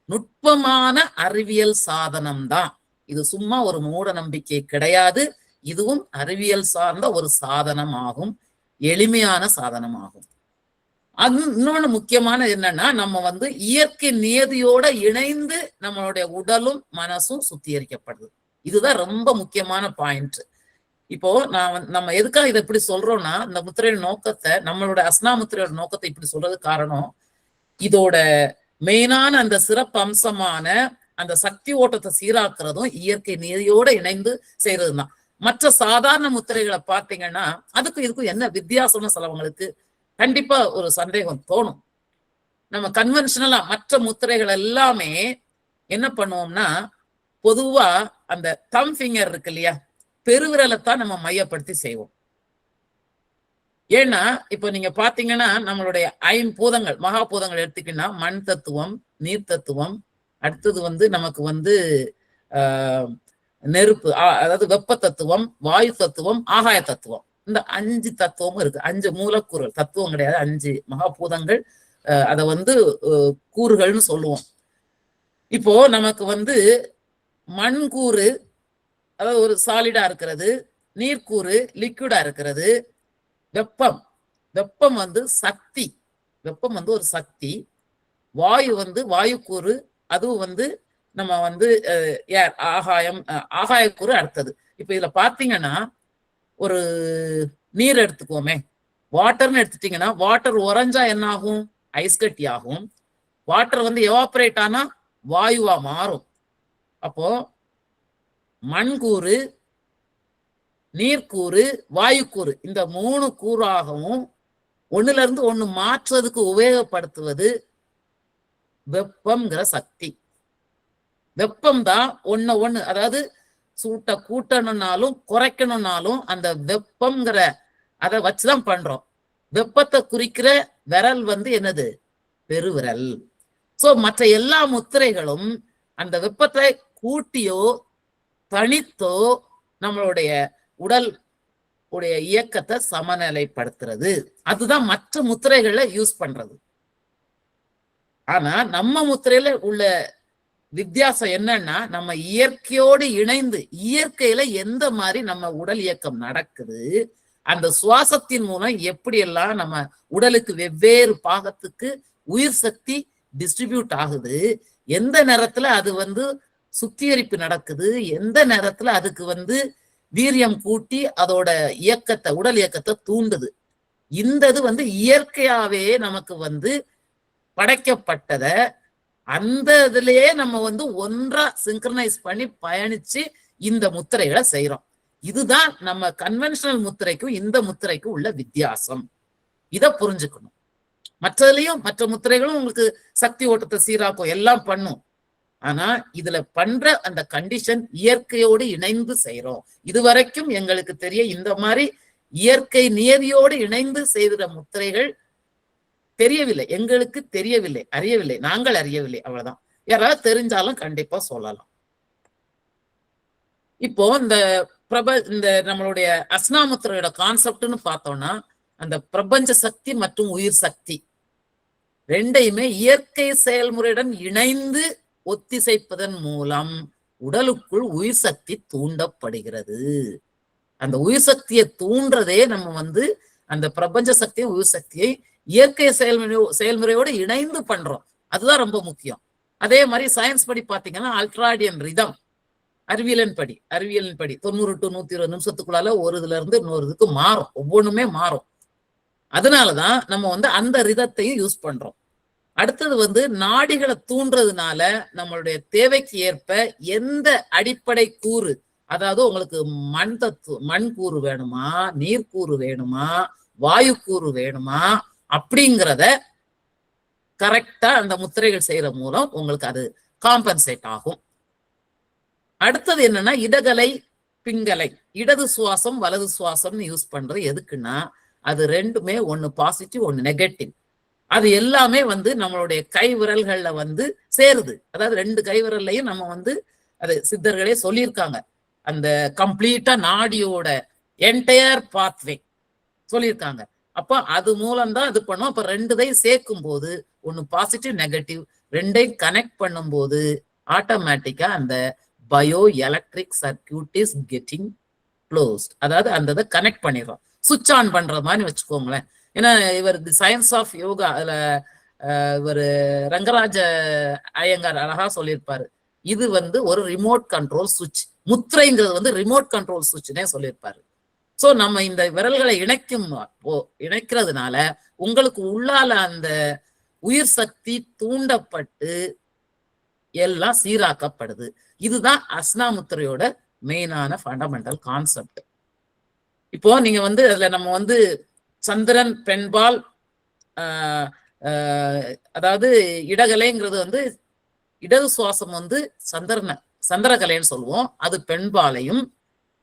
நுட்பமான அறிவியல் சாதனம் தான். இது சும்மா ஒரு மூட நம்பிக்கை கிடையாது. இதுவும் அறிவியல் சார்ந்த ஒரு சாதனம் ஆகும், எளிமையான சாதனம் ஆகும். அது இன்னொன்னு முக்கியமான என்னன்னா, நம்ம இயற்கை நியதியோட இணைந்து நம்மளுடைய உடலும் மனசும் சுத்திகரிக்கப்படுது. இதுதான் ரொம்ப முக்கியமான பாயிண்ட். இப்போ நம்ம எதுக்காக இதை இப்படி சொல்றோம்னா, இந்த முத்திரையோட நோக்கத்தை, நம்மளோட அஸ்னா முத்திரையோட நோக்கத்தை இப்படி சொல்றது காரணம், இதோட மெயினான அந்த சிறப்பு அம்சமான அந்த சக்தி ஓட்டத்தை சீராக்குறதும் இயற்கை நியதியோட இணைந்து செய்யறதுதான். மற்ற சாதாரண முத்திரைகளை பார்த்தீங்கன்னா அதுக்கும் இதுக்கும் என்ன வித்தியாசம்னு சிலவங்களுக்கு கண்டிப்பா ஒரு சந்தேகம் தோணும். நம்ம கன்வென்ஷனலா மற்ற முத்திரைகள் எல்லாமே என்ன பண்ணுவோம்னா, பொதுவா அந்த தம் ஃபிங்கர் இருக்கு இல்லையா, பெருவிரலைத்தான் நம்ம மையப்படுத்தி செய்வோம். ஏன்னா இப்ப நீங்க பாத்தீங்கன்னா நம்மளுடைய 5 பூதங்கள் மகாபூதங்கள் எடுத்துக்கிட்டா மண் தத்துவம், நீர் தத்துவம், அடுத்தது நமக்கு நெருப்பு, அதாவது வெப்ப தத்துவம், வாயு தத்துவம், ஆகாய தத்துவம். இந்த 5 தத்துவமும் இருக்கு. 5 மூலக்கூறுகள், தத்துவம் கிடையாது, 5 மகாபூதங்கள். அத கூறுகள்னு சொல்லுவோம். இப்போ நமக்கு மண் கூறு, அதாவது ஒரு சாலிடா இருக்கிறது, நீர்க்கூறு லிக்விடா இருக்கிறது, வெப்பம் சக்தி, வெப்பம் ஒரு சக்தி, வாயு வாயுக்கூறு, அதுவும் நம்ம ஏர், ஆகாயக்கூறு அடுத்தது. இப்ப இதுல பாத்தீங்கன்னா ஒரு நீர் எடுத்துக்கோமே, வாட்டர்னு எடுத்துட்டீங்கன்னா வாட்டர் உறைஞ்சா என்ன ஆகும், ஐஸ் கட்டி ஆகும். வாட்டர் எவாபரேட் ஆனா வாயுவா மாறும். அப்போ மண்கூறு, நீர்க்கூறு, வாயுக்கூறு, இந்த 3 கூறாகவும் ஒண்ணுல இருந்து ஒண்ணு மாற்றுறதுக்கு உபயோகப்படுத்துவது வெப்பம்ங்கிற சக்தி. வெப்பம் தான் ஒண்ணு, அதாவது சூட்டை கூட்டணும்னாலும் குறைக்கணும்னாலும் அந்த வெப்பம்ங்கிற அதை வச்சுதான் பண்றோம். வெப்பத்தை குறிக்கிற விரல் வந்து என்னது? பெருவிரல். சோ மற்ற எல்லா முத்திரைகளும் அந்த வெப்பத்தை கூட்டியோ தனித்தோ நம்மளுடைய உடல் உடைய இயக்கத்தை சமநிலைப்படுத்துறது. அதுதான் மற்ற முத்திரைகளை யூஸ் பண்றது. ஆனா நம்ம முத்திரையில உள்ள வித்தியாசம் என்னன்னா, நம்ம இயற்கையோடு இணைந்து இயற்கையில எந்த மாதிரி நம்ம உடல் இயக்கம் நடக்குது, அந்த சுவாசத்தின் மூலம் எப்படி எல்லாம் நம்ம உடலுக்கு வெவ்வேறு பாகத்துக்கு உயிர் சக்தி டிஸ்ட்ரிபியூட் ஆகுது, எந்த நேரத்துல அது வந்து சுத்திகரிப்பு நடக்குது, எந்த நேரத்துல அதுக்கு வந்து வீரியம் கூட்டி அதோட இயக்கத்தை உடல் இயக்கத்தை தூண்டுது. இந்த இது வந்து இயற்கையாவே நமக்கு வந்து படைக்கப்பட்டத அந்த இதுலயே நம்ம வந்து ஒன்றா சிங்க்ரனைஸ் பண்ணி பயணிச்சு இந்த முத்திரைகளை செய்யறோம். இதுதான் நம்ம கன்வென்ஷனல் முத்திரைக்கும் இந்த முத்திரைக்கும் உள்ள வித்தியாசம். இத புரிஞ்சுக்கணும். மற்றதுலயும் மற்ற முத்திரைகளும் உங்களுக்கு சக்தி ஓட்டத்தை சீராக்கும், எல்லாம் பண்ணும். ஆனா இதுல பண்ற அந்த கண்டிஷன் இயற்கையோடு இணைந்து செய்யறோம். இதுவரைக்கும் எங்களுக்கு தெரிய இந்த மாதிரி இயற்கை நியதியோடு இணைந்து செய்கிற முத்திரைகள் தெரியவில்லை, எங்களுக்கு தெரியவில்லை, அறியவில்லை, நாங்கள் அறியவில்லை, அவ்வளவுதான். யாராவது தெரிஞ்சாலும் கண்டிப்பா சொல்லலாம். இப்போ இந்த நம்மளுடைய அஸ்னாமுத்திரையோட கான்செப்ட்னு பார்த்தோம்னா, அந்த பிரபஞ்ச சக்தி மற்றும் உயிர் சக்தி ரெண்டையுமே இயற்கை செயல்முறையுடன் இணைந்து ஒத்திசைப்பதன் மூலம் உடலுக்குள் உயிர் சக்தி தூண்டப்படுகிறது. அந்த உயிர் சக்தியை தூண்டுறதே நம்ம வந்து அந்த பிரபஞ்ச சக்தியை உயிர் சக்தியை இயற்கை செயல்முறையோடு இணைந்து பண்றோம். அதுதான் ரொம்ப முக்கியம். அதே மாதிரி சயின்ஸ் படி பாத்தீங்கன்னா அல்ட்ராடியன் ரிதம், அறிவியலின் படி 90 to 120 நிமிஷத்துக்குள்ளால ஒரு இதுல இருந்து இன்னொரு இதுக்கு மாறும், ஒவ்வொன்றுமே மாறும். அதனாலதான் நம்ம வந்து அந்த ரிதத்தையும் யூஸ் பண்றோம். அடுத்தது வந்து நாடிகளை தூண்டுறதுனால நம்மளுடைய தேவைக்கு ஏற்ப எந்த அடிப்படை கூறு, அதாவது உங்களுக்கு மண் கூறு வேணுமா, நீர்க்கூறு வேணுமா, வாயு கூறு வேணுமா அப்படிங்கிறத கரெக்டா அந்த முத்திரைகள் செய்யற மூலம் உங்களுக்கு அது காம்பன்சேட் ஆகும். அடுத்தது என்னன்னா இடகலை பிங்கலை, இடது சுவாசம் வலது சுவாசம்னு யூஸ் பண்றது எதுக்குன்னா, அது ரெண்டுமே ஒன்னு பாசிட்டிவ் ஒன்னு நெகட்டிவ். அது எல்லாமே வந்து நம்மளுடைய கை விரல்கள்ல வந்து சேருது. அதாவது 2 கை விரல்லையும் நம்ம வந்து அது சித்தர்களே சொல்லியிருக்காங்க, அந்த கம்ப்ளீட்டா நாடியோட என்டையர் பாத்வே சொல்லியிருக்காங்க. அப்ப அது மூலம்தான் இது பண்ணும். அப்ப 2 சேர்க்கும் போது ஒன்னு பாசிட்டிவ் நெகட்டிவ் ரெண்டையும் கனெக்ட் பண்ணும் போது ஆட்டோமேட்டிக்கா அந்த bio electric circuit is getting closed. அதாவது அந்த கனெக்ட் பண்ணிடுறோம், சுவிட்ச் ஆன் பண்ற மாதிரி வச்சுக்கோங்களேன். ஏன்னா இவர் தி சயின்ஸ் ஆஃப் யோகா அதுல இவர் ரங்கராஜ ஐயங்கார் அழகா சொல்லியிருப்பாரு, இது வந்து ஒரு ரிமோட் கண்ட்ரோல் சுவிட்ச், முத்திரைங்கிறது வந்து ரிமோட் கண்ட்ரோல் சுவிட்ச்னே சொல்லியிருப்பாரு. சோ நம்ம இந்த விரல்களை இணைக்கிறதுனால உங்களுக்கு உள்ளால அந்த உயிர் சக்தி தூண்டப்பட்டு எல்லாம் சீராக்கப்படுது. இதுதான் அஸ்னா முத்திரையோட மெயினான ஃபண்டமெண்டல் கான்செப்ட். இப்போ நீங்க வந்து அதுல நம்ம வந்து சந்திரன் பெண்பால், அதாவது இடகலைங்கிறது வந்து இடது சுவாசம் வந்து சந்திரகலைன்னு சொல்லுவோம், அது பெண்பாலையும்,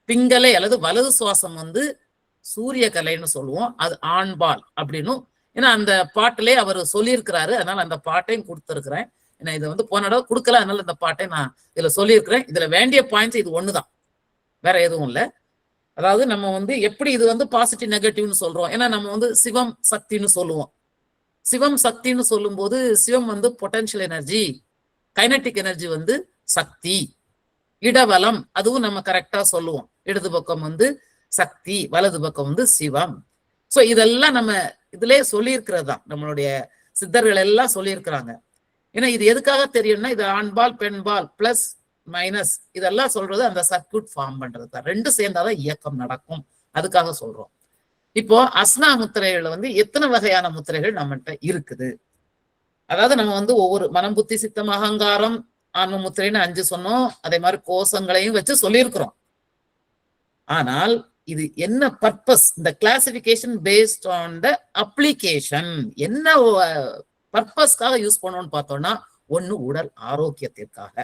பிங்கலை அல்லது வலது சுவாசம் வந்து சூரிய கலைன்னு சொல்லுவோம், அது ஆண்பால் அப்படின்னு. ஏன்னா அந்த பாட்டிலே அவர் சொல்லியிருக்கிறாரு, அதனால அந்த பாட்டையும் கொடுத்துருக்கிறேன். ஏன்னா இதை வந்து போன தடவை கொடுக்கல, அதனால இந்த பாட்டை நான் இதுல சொல்லியிருக்கிறேன். இதுல வேண்டிய பாயிண்ட்ஸ் இது ஒண்ணுதான், வேற எதுவும் இல்லை. அதாவது நம்ம வந்து எப்படி இது வந்து பாசிட்டிவ் நெகட்டிவ்னு சொல்றோம், ஏன்னா நம்ம வந்து சிவம் சக்தின்னு சொல்லுவோம். சிவம் சக்தின்னு சொல்லும் போது சிவம் வந்து பொட்டன்ஷியல் எனர்ஜி, கைனட்டிக் எனர்ஜி வந்து சக்தி, இடவலம் அதுவும் நம்ம கரெக்டா சொல்லுவோம். இடது பக்கம் வந்து சக்தி, வலது பக்கம் வந்து சிவம். சோ இதெல்லாம் நம்ம இதுலயே சொல்லியிருக்கிறது தான், நம்மளுடைய சித்தர்கள் எல்லாம் சொல்லியிருக்கிறாங்க. ஏன்னா இது எதுக்காக தெரியும்னா, இது ஆண்பால் பெண்பால் பிளஸ் மைனஸ் இதெல்லாம் சொல்றது அந்த சர்க்யூட் ஃபார்ம் பண்றது தான். 2 சேர்ந்தாதான் இயக்கம் நடக்கும், அதுக்காக சொல்றோம். இப்போ அஸ்னா முத்திரைகள் வந்து எத்தனை வகையான முத்திரைகள் நம்மகிட்ட இருக்குது. அதாவது நம்ம வந்து ஒவ்வொரு மனம் புத்தி சித்தம் அகங்காரம் ஆன்ம முத்திரைன்னு 5 சொன்னோம், அதே மாதிரி கோஷங்களையும் வச்சு சொல்லியிருக்கிறோம். ஆனால் இது என்ன பர்பஸ், இந்த classification based on the application, என்ன பர்பஸ்க்காக யூஸ் பண்ணோம்னு பார்த்தோம்னா, ஒண்ணு உடல் ஆரோக்கியத்திற்காக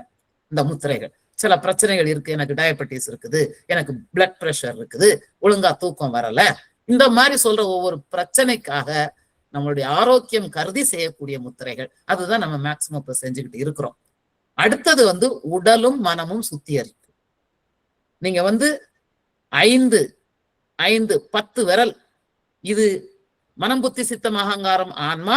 இந்த முத்திரைகள். சில பிரச்சனைகள் இருக்கு, எனக்கு டயபெட்டிஸ் இருக்குது, எனக்கு பிளட் பிரஷர் இருக்குது, ஒழுங்கா தூக்கம் வரல, இந்த மாதிரி சொல்ற ஒவ்வொரு பிரச்சனைக்காக நம்மளுடைய ஆரோக்கியம் கருதி செய்யக்கூடிய முத்திரைகள். அதுதான் நம்ம மேக்சிமம் இப்ப செஞ்சுக்கிட்டு இருக்கிறோம். அடுத்தது உடலும் மனமும் சுத்திகரிப்பு. நீங்க 5 10 விரல், இது மனம் புத்தி சித்தம் அகங்காரம் ஆன்மா.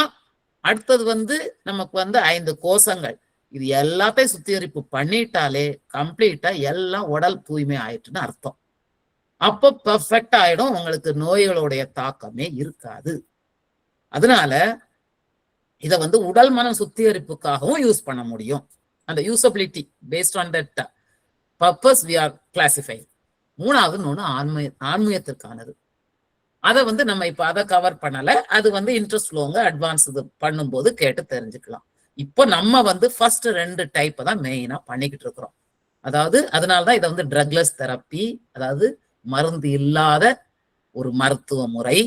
அடுத்தது நமக்கு 5 கோஷங்கள். இது எல்லாத்தையும் சுத்திகரிப்பு பண்ணிட்டாலே கம்ப்ளீட்டா எல்லாம் உடல் தூய்மை ஆயிட்டுன்னு அர்த்தம். அப்போ பெர்ஃபெக்ட் ஆயிடும், உங்களுக்கு நோய்களுடைய தாக்கமே இருக்காது. அதனால இத உடல் மனம் சுத்திகரிப்புக்காகவும் யூஸ் பண்ண முடியும். அந்த usability based on that purpose we are classifying. மூணாவது ஆன்மீகத்திற்கானது. அதை நம்ம இப்ப அதை கவர் பண்ணல. அது இன்ட்ரெஸ்ட் லோங்க அட்வான்ஸ் இது பண்ணும்போது கேட்டு தெரிஞ்சுக்கலாம். இப்போ நம்ம ஃபர்ஸ்ட் 2 டைப் தான் மெயினா பண்ணிக்கிட்டு இருக்கிறோம். அதாவது அதனாலதான் இதை ட்ரக்லெஸ் தெரப்பி, அதாவது மருந்து இல்லாத ஒரு மருத்துவ முறை.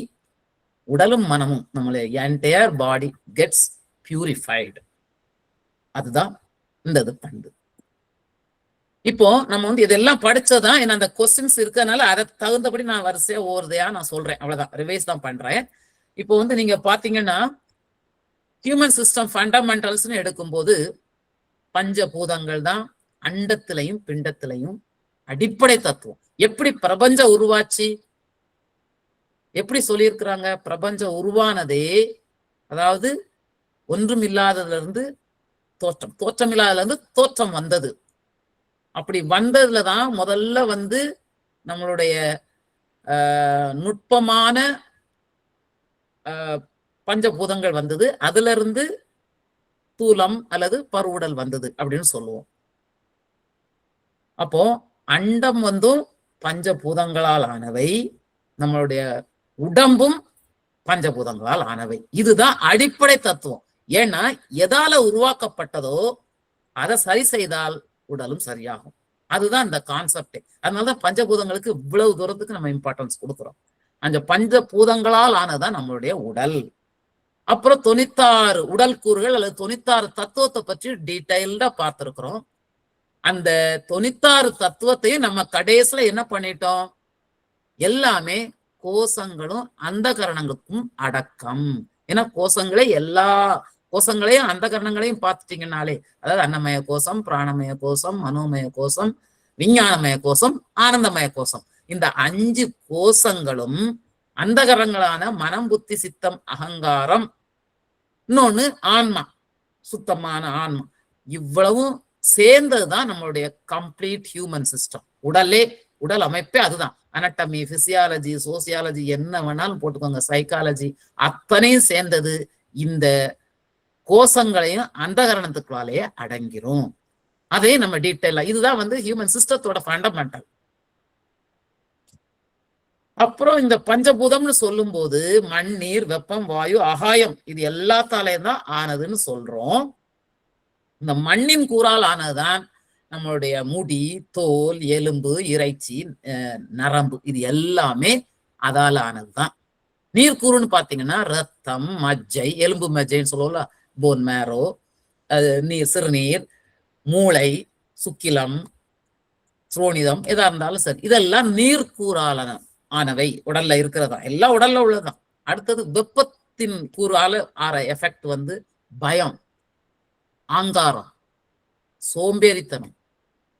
உடலும் மனமும் நம்மளுடைய என்டையர் பாடி கெட்ஸ் பியூரிஃபைடு. அதுதான் இந்த இது பண்ணுது. இப்போ நம்ம இதெல்லாம் படிச்சதான் என்ன, அந்த கொஸ்டின்ஸ் இருக்கிறதுனால அதை தகுந்தபடி நான் வரிசையா ஓர்தையா நான் சொல்றேன். அவ்வளவுதான், ரிவைஸ் தான் பண்றேன். இப்போ நீங்க பாத்தீங்கன்னா ஹியூமன் சிஸ்டம் ஃபண்டமெண்டல்ஸ்னு எடுக்கும்போது பஞ்சபூதங்கள் தான் அண்டத்திலையும் பிண்டத்திலையும் அடிப்படை தத்துவம். எப்படி பிரபஞ்சம் உருவாச்சு, எப்படி சொல்லியிருக்கிறாங்க? பிரபஞ்சம் உருவானதே அதாவது ஒன்றும் இல்லாததுல இருந்து தோற்றம், தோற்றம் இல்லாததுல இருந்து தோற்றம் வந்தது. அப்படி வந்ததுலதான் முதல்ல நம்மளுடைய நுட்பமான பஞ்சபூதங்கள் வந்தது. அதுல இருந்து தூலம் அல்லது பருவுடல் வந்தது அப்படின்னு சொல்லுவோம். அப்போ அண்டம் பஞ்சபூதங்களால் ஆனவை, நம்மளுடைய உடம்பும் பஞ்சபூதங்களால் ஆனவை. இதுதான் அடிப்படை தத்துவம். ஏன்னா எதால உருவாக்கப்பட்டதோ அதை சரி செய்தால் உடலும் சரியாகும். அதுதான் இந்த கான்செப்டே. அதனாலதான் பஞ்சபூதங்களுக்கு இவ்வளவு தூரத்துக்கு நம்ம இம்பார்ட்டன்ஸ் கொடுக்குறோம். அந்த பஞ்சபூதங்களால் ஆனதான் நம்மளுடைய உடல். அப்புறம் 96 உடல் கூறுகள் அல்லது 96 தத்துவத்தை பற்றி டீடைல்டா பார்த்திருக்கிறோம். அந்த 96 தத்துவத்தையும் நம்ம கடைசியில என்ன பண்ணிட்டோம்? எல்லாமே கோஷங்களும் அந்த கரணங்களுக்கும் அடக்கம். ஏன்னா எல்லா கோஷங்களையும் அந்த கரணங்களையும் பார்த்துட்டீங்கன்னாலே, அதாவது அன்னமய கோஷம், பிராணமய கோஷம், மனோமய கோஷம், விஞ்ஞானமய கோஷம், ஆனந்தமய கோஷம், இந்த 5 கோஷங்களும் அந்த கரணங்களான மனம் புத்தி சித்தம் அகங்காரம், இன்னொன்னு ஆன்மா, சுத்தமான ஆன்மா, இவ்வளவும் சேர்ந்ததுதான் நம்மளுடைய கம்ப்ளீட் ஹியூமன் சிஸ்டம். உடல் அமைப்பே அதுதான். அனட்டமி, பிசியாலஜி, சோசியாலஜி என்ன வேணாலும் போட்டுக்கோங்க, சைக்காலஜி, அத்தனையும் சேர்ந்தது இந்த கோஷங்களையும் அந்த கரணத்துக்குள்ளாலேயே அடங்கிரும். அதே நம்ம டீட்டெயிலா, இதுதான் ஹியூமன் சிஸ்டத்தோட ஃபண்டமெண்டல். அப்புறம் இந்த பஞ்சபூதம்னு சொல்லும் போது மண், நீர், வெப்பம், வாயு, ஆகாயம், இது எல்லாத்தாலேயும் தான் ஆனதுன்னு சொல்றோம். இந்த மண்ணின் கூறால் ஆனதுதான் நம்மளுடைய முடி, தோல், எலும்பு, இறைச்சி, நரம்பு, இது எல்லாமே அதால ஆனதுதான். நீர்க்கூறுன்னு பாத்தீங்கன்னா ரத்தம், மஜ்ஜை, எலும்பு மஜ்ஜைன்னு சொல்லுவோம்ல, போன் மேரோ, நீர், சிறுநீர், மூளை, சுக்கிலம், சுரோனிதம், எதா இருந்தாலும் சரி, இதெல்லாம் நீர்க்கூறால ஆனவை. உடல்ல இருக்கிறதா, எல்லாம் உடல்ல உள்ளதுதான். அடுத்தது வெப்பத்தின் கூறால ஆற எஃபெக்ட் பயம், ஆங்காரம், சோம்பேறித்தனம்,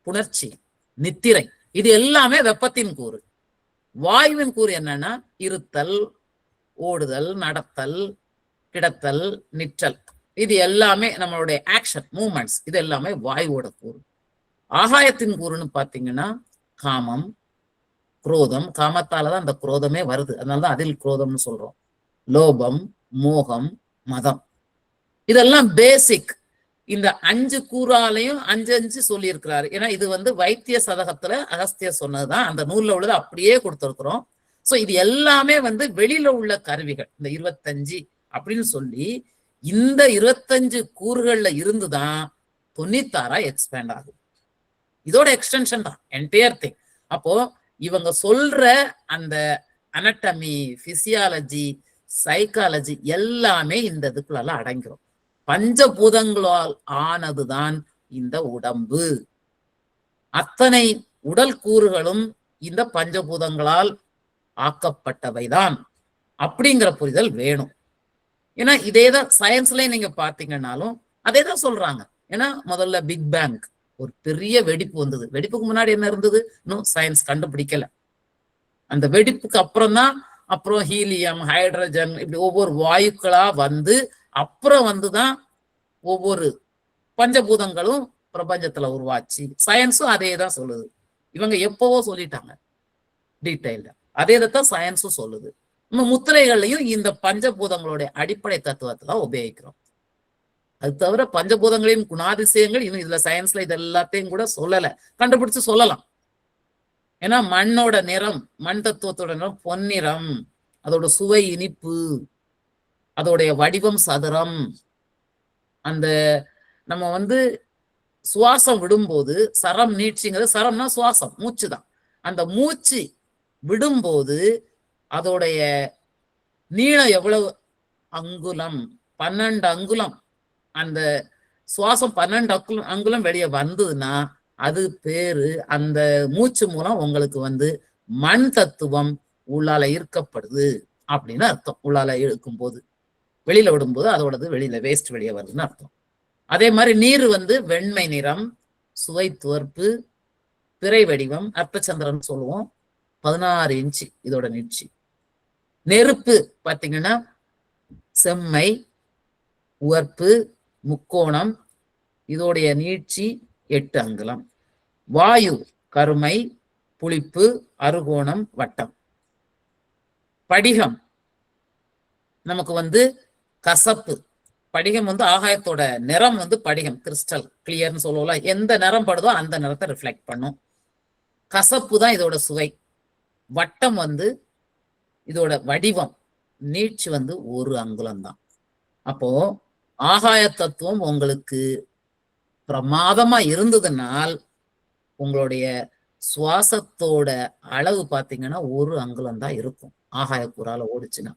புணர்ச்சி, நித்திரை, இது எல்லாமே வெப்பத்தின் கூறு. வாயுவின் கூறு என்னன்னா இருத்தல், ஓடுதல், நடத்தல், கிடத்தல், நிற்றல், இது எல்லாமே நம்மளுடைய ஆக்ஷன், மூவ்மெண்ட்ஸ், இது எல்லாமே வாயுவோட கூறு. ஆகாயத்தின் கூறுன்னு பாத்தீங்கன்னா காமம், குரோதம், காமத்தாலதான் அந்த குரோதமே வருது, அதனாலதான் அதில் குரோதம்னு சொல்றோம். லோபம், மோகம், மதம், இதெல்லாம் பேசிக். இந்த 5 கூறாலையும் 5 சொல்லி இருக்கிறாரு. ஏன்னா இது வைத்திய சதகத்துல அகஸ்தியர் சொன்னதுதான், அந்த நூல்ல உள்ளது அப்படியே கொடுத்திருக்கிறோம். சோ இது எல்லாமே வெளியில உள்ள கருவிகள். இந்த 25 அப்படின்னு சொல்லி இந்த 25 கூறுகள்ல இருந்துதான் 96 எக்ஸ்பேண்ட் ஆகும். இதோட எக்ஸ்டென்ஷன் தான் என்டையர் திங். அப்போ இவங்க சொல்ற அந்த அனட்டமி, பிசியாலஜி, சைக்காலஜி எல்லாமே இந்த இதுக்குள்ள அடங்கிரும். பஞ்சபூதங்களால் ஆனதுதான் இந்த உடம்பு. அத்தனை உடல் கூறுகளும் இந்த பஞ்சபூதங்களால் ஆக்கப்பட்டவைதான் அப்படிங்கிற புரிதல் வேணும். ஏன்னா இதேதான் சயின்ஸ்லயே நீங்க பாத்தீங்கன்னாலும் அதேதான் சொல்றாங்க. ஏன்னா முதல்ல பிக் பேங் ஒரு பெரிய வெடிப்பு வந்தது. வெடிப்புக்கு முன்னாடி என்ன இருந்தது இன்னும் சயின்ஸ் கண்டுபிடிக்கல. அந்த வெடிப்புக்கு அப்புறம் ஹீலியம், ஹைட்ரஜன், இப்படி ஒவ்வொரு வாயுக்களா வந்து அப்புறம் வந்துதான் ஒவ்வொரு பஞ்சபூதங்களும் பிரபஞ்சத்துல உருவாச்சு. சயின்ஸும் அதே தான் சொல்லுது. இவங்க எப்பவோ சொல்லிட்டாங்க டீட்டெயில்டா. அதே தான் சயின்ஸும் சொல்லுது. நம்ம முத்திரைகள்லையும் இந்த பஞ்சபூதங்களுடைய அடிப்படை தத்துவத்தை தான் உபயோகிக்கிறோம். அது தவிர பஞ்சபூதங்களையும் குணாதிசயங்கள் இன்னும் இதுல சயின்ஸ்ல இது எல்லாத்தையும் கூட சொல்லல, கண்டுபிடிச்சு சொல்லலாம். ஏன்னா மண்ணோட நிறம், மண் தத்துவத்தோட நிறம் பொன்னிறம், அதோட சுவை இனிப்பு, அதோடைய வடிவம் சதுரம். அந்த நம்ம வந்து சுவாசம் விடும்போது சரம் நீட்சிங்கிறது, சரம்னா சுவாசம், மூச்சு தான். அந்த மூச்சு விடும்போது அதோடைய நீளம் எவ்வளவு அங்குலம், 12 அங்குலம். அந்த சுவாசம் 12 அங்குலம் வெளியே வந்ததுன்னா அது பேரு, அந்த மூச்சு மூலம் உங்களுக்கு வந்து மண் தத்துவம் உள்ளால ஈர்க்கப்படுது அப்படின்னு அர்த்தம். உள்ளால இழுக்கும் போது, வெளியில விடும்போது அதோடது வெளியில வேஸ்ட் வெளியே வருதுன்னு அர்த்தம். அதே மாதிரி நீர் வந்து வெண்மை நிறம், சுவை துவர்ப்பு, பிறை வடிவம், அர்த்தச்சந்திரன் சொல்லுவோம், 16 இன்ச்சு இதோட நீட்சி. நெருப்பு பாத்தீங்கன்னா செம்மை, உவர்ப்பு, முக்கோணம், இதோடைய நீட்சி 8 அங்குலம். வாயு கருமை, புளிப்பு, அறுகோணம், வட்டம். படிகம் நமக்கு வந்து கசப்பு. படிகம் வந்து ஆகாயத்தோட நிறம் வந்து படிகம், கிறிஸ்டல் கிளியர்னு சொல்லுவோம்ல. எந்த நிறம் படுதோ அந்த நிறத்தை ரிஃப்ளெக்ட் பண்ணும். கசப்பு தான் இதோட சுவை. வட்டம் வந்து இதோட வடிவம், நீட்சி வந்து 1 அங்குலம் தான். அப்போ ஆகாய தத்துவம் உங்களுக்கு பிரமாதமா இருந்ததுனால் உங்களுடைய சுவாசத்தோட அளவு பாத்தீங்கன்னா 1 அங்குலம் தான் இருக்கும். ஆகாய கூறால ஓடிச்சுன்னா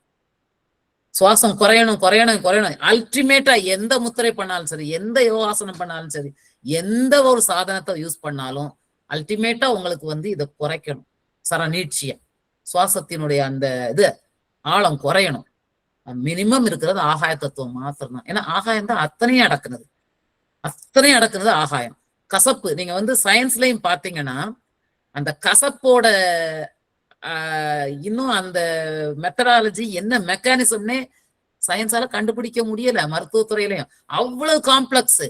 சுவாசம் குறையணும் குறையணும் குறையணும். அல்டிமேட்டா எந்த முத்திரை பண்ணாலும் சரி, எந்த யோகாசனம் பண்ணாலும் சரி, எந்த ஒரு சாதனத்தை யூஸ் பண்ணாலும் அல்டிமேட்டா உங்களுக்கு வந்து இதை குறைக்கணும். சர நீட்சிய சுவாசத்தினுடைய அந்த இது ஆழம் குறையணும். மினிமம் இருக்கிறது ஆகாய தத்துவம் மாத்திரம் தான். ஏன்னா ஆகாயம் தான் அத்தனையும் அடக்குனது ஆகாயம். கசப்பு நீங்க வந்து சயின்ஸ்லயும் பாத்தீங்கன்னா அந்த கசப்போட இன்னும் அந்த மெத்தடாலஜி என்ன மெக்கானிசம்னே சயின்ஸால கண்டுபிடிக்க முடியல. மருத்துவத்துறையிலையும் அவ்வளவு காம்ப்ளெக்ஸ்.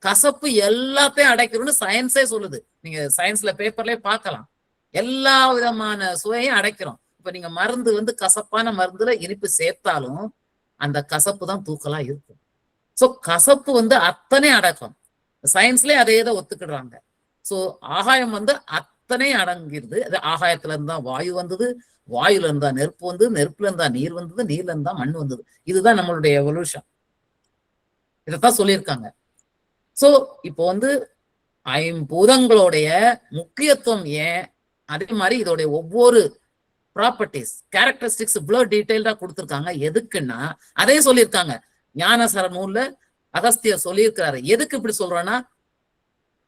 கசப்பு எல்லாத்தையும் அடைக்கணும்னு சயின்ஸே சொல்லுது. நீங்க சயின்ஸ்ல பேப்பர்லயே பார்க்கலாம். எல்லா விதமான சுவையும் அடைக்கிறோம். இப்ப நீங்க மருந்து வந்து கசப்பான மருந்துல இனிப்பு சேர்த்தாலும் அந்த கசப்பு தான் தூக்கலா இருக்கும். சோ கசப்பு வந்து அத்தனை அடக்கம். சயின்ஸ்லயே அதே தான் ஒத்துக்கிடுறாங்க. சோ ஆகாயம் வந்து அத்தனை அடங்கிருது. அது ஆகாயத்துல இருந்தா வாயு வந்தது, வாயுல இருந்தா நெருப்பு வந்தது, நெருப்புல இருந்தா நீர் வந்தது, நீர்ல இருந்தா மண் வந்தது. இதுதான் நம்மளுடைய எவல்யூஷன். இதைத்தான் சொல்லியிருக்காங்க. சோ இப்போ வந்து ஐம்பூதங்களுடைய முக்கியத்துவம் ஏன், அதே மாதிரி இதோடைய ஒவ்வொரு ப்ராப்பர்ட்டிஸ், கேரக்டரிஸ்டிக்ஸ் இவ்வளவு டீடைல்டா கொடுத்துருக்காங்க. எதுக்குன்னா அதையும் சொல்லியிருக்காங்க. ஞானசர நூல்ல அகஸ்தியர் சொல்லியிருக்கிறாரு. எதுக்கு இப்படி சொல்றோம்னா,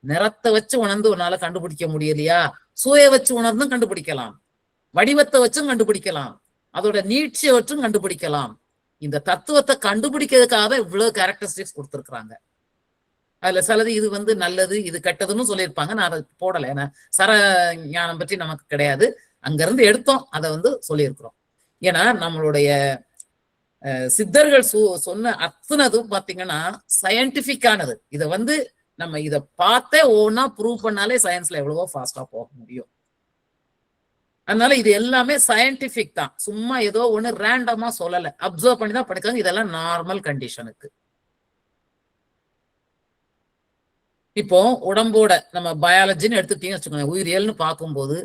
நிறத்தை வச்சு உணர்ந்து உன்னால கண்டுபிடிக்க முடியலையா, சுவையை வச்சு உணர்ந்தும் கண்டுபிடிக்கலாம், வடிவத்தை வச்சும் கண்டுபிடிக்கலாம், அதோட நீட்சியை வச்சும் கண்டுபிடிக்கலாம். இந்த தத்துவத்தை கண்டுபிடிக்கிறதுக்காக தான் இவ்வளவு கேரக்டரிஸ்டிக்ஸ் கொடுத்துருக்காங்க. அதுல சிலது இது வந்து நல்லது, இது கெட்டதுன்னு சொல்லியிருப்பாங்க. நான் அதை போடலை. ஏன்னா சர ஞானம் பற்றி நமக்கு கிடையாது. அங்க இருந்து எடுத்தோம், அதை வந்து சொல்லியிருக்கிறோம். ஏன்னா நம்மளுடைய சித்தர்கள் சொன்ன அத்தனதும் பாத்தீங்கன்னா சயின்டிபிக்கானது. இதை வந்து நம்ம இதை பார்த்தே ஒவ்வொன்னா ப்ரூவ் பண்ணாலே சயின்ஸ்ல எவ்வளவோ ஃபாஸ்டா போக முடியும். அதனால இது எல்லாமே சயின்டிபிக் தான். சும்மா ஏதோ ஒண்ணு ரேண்டமா சொல்லல, அப்சர்வ் பண்ணி தான் படிக்காங்க. இதெல்லாம் நார்மல் கண்டிஷனுக்கு. இப்போ உடம்போட நம்ம பயாலஜின்னு எடுத்துட்டீங்கன்னு வச்சுக்கோங்க, உயிரியல்னு பார்க்கும்போது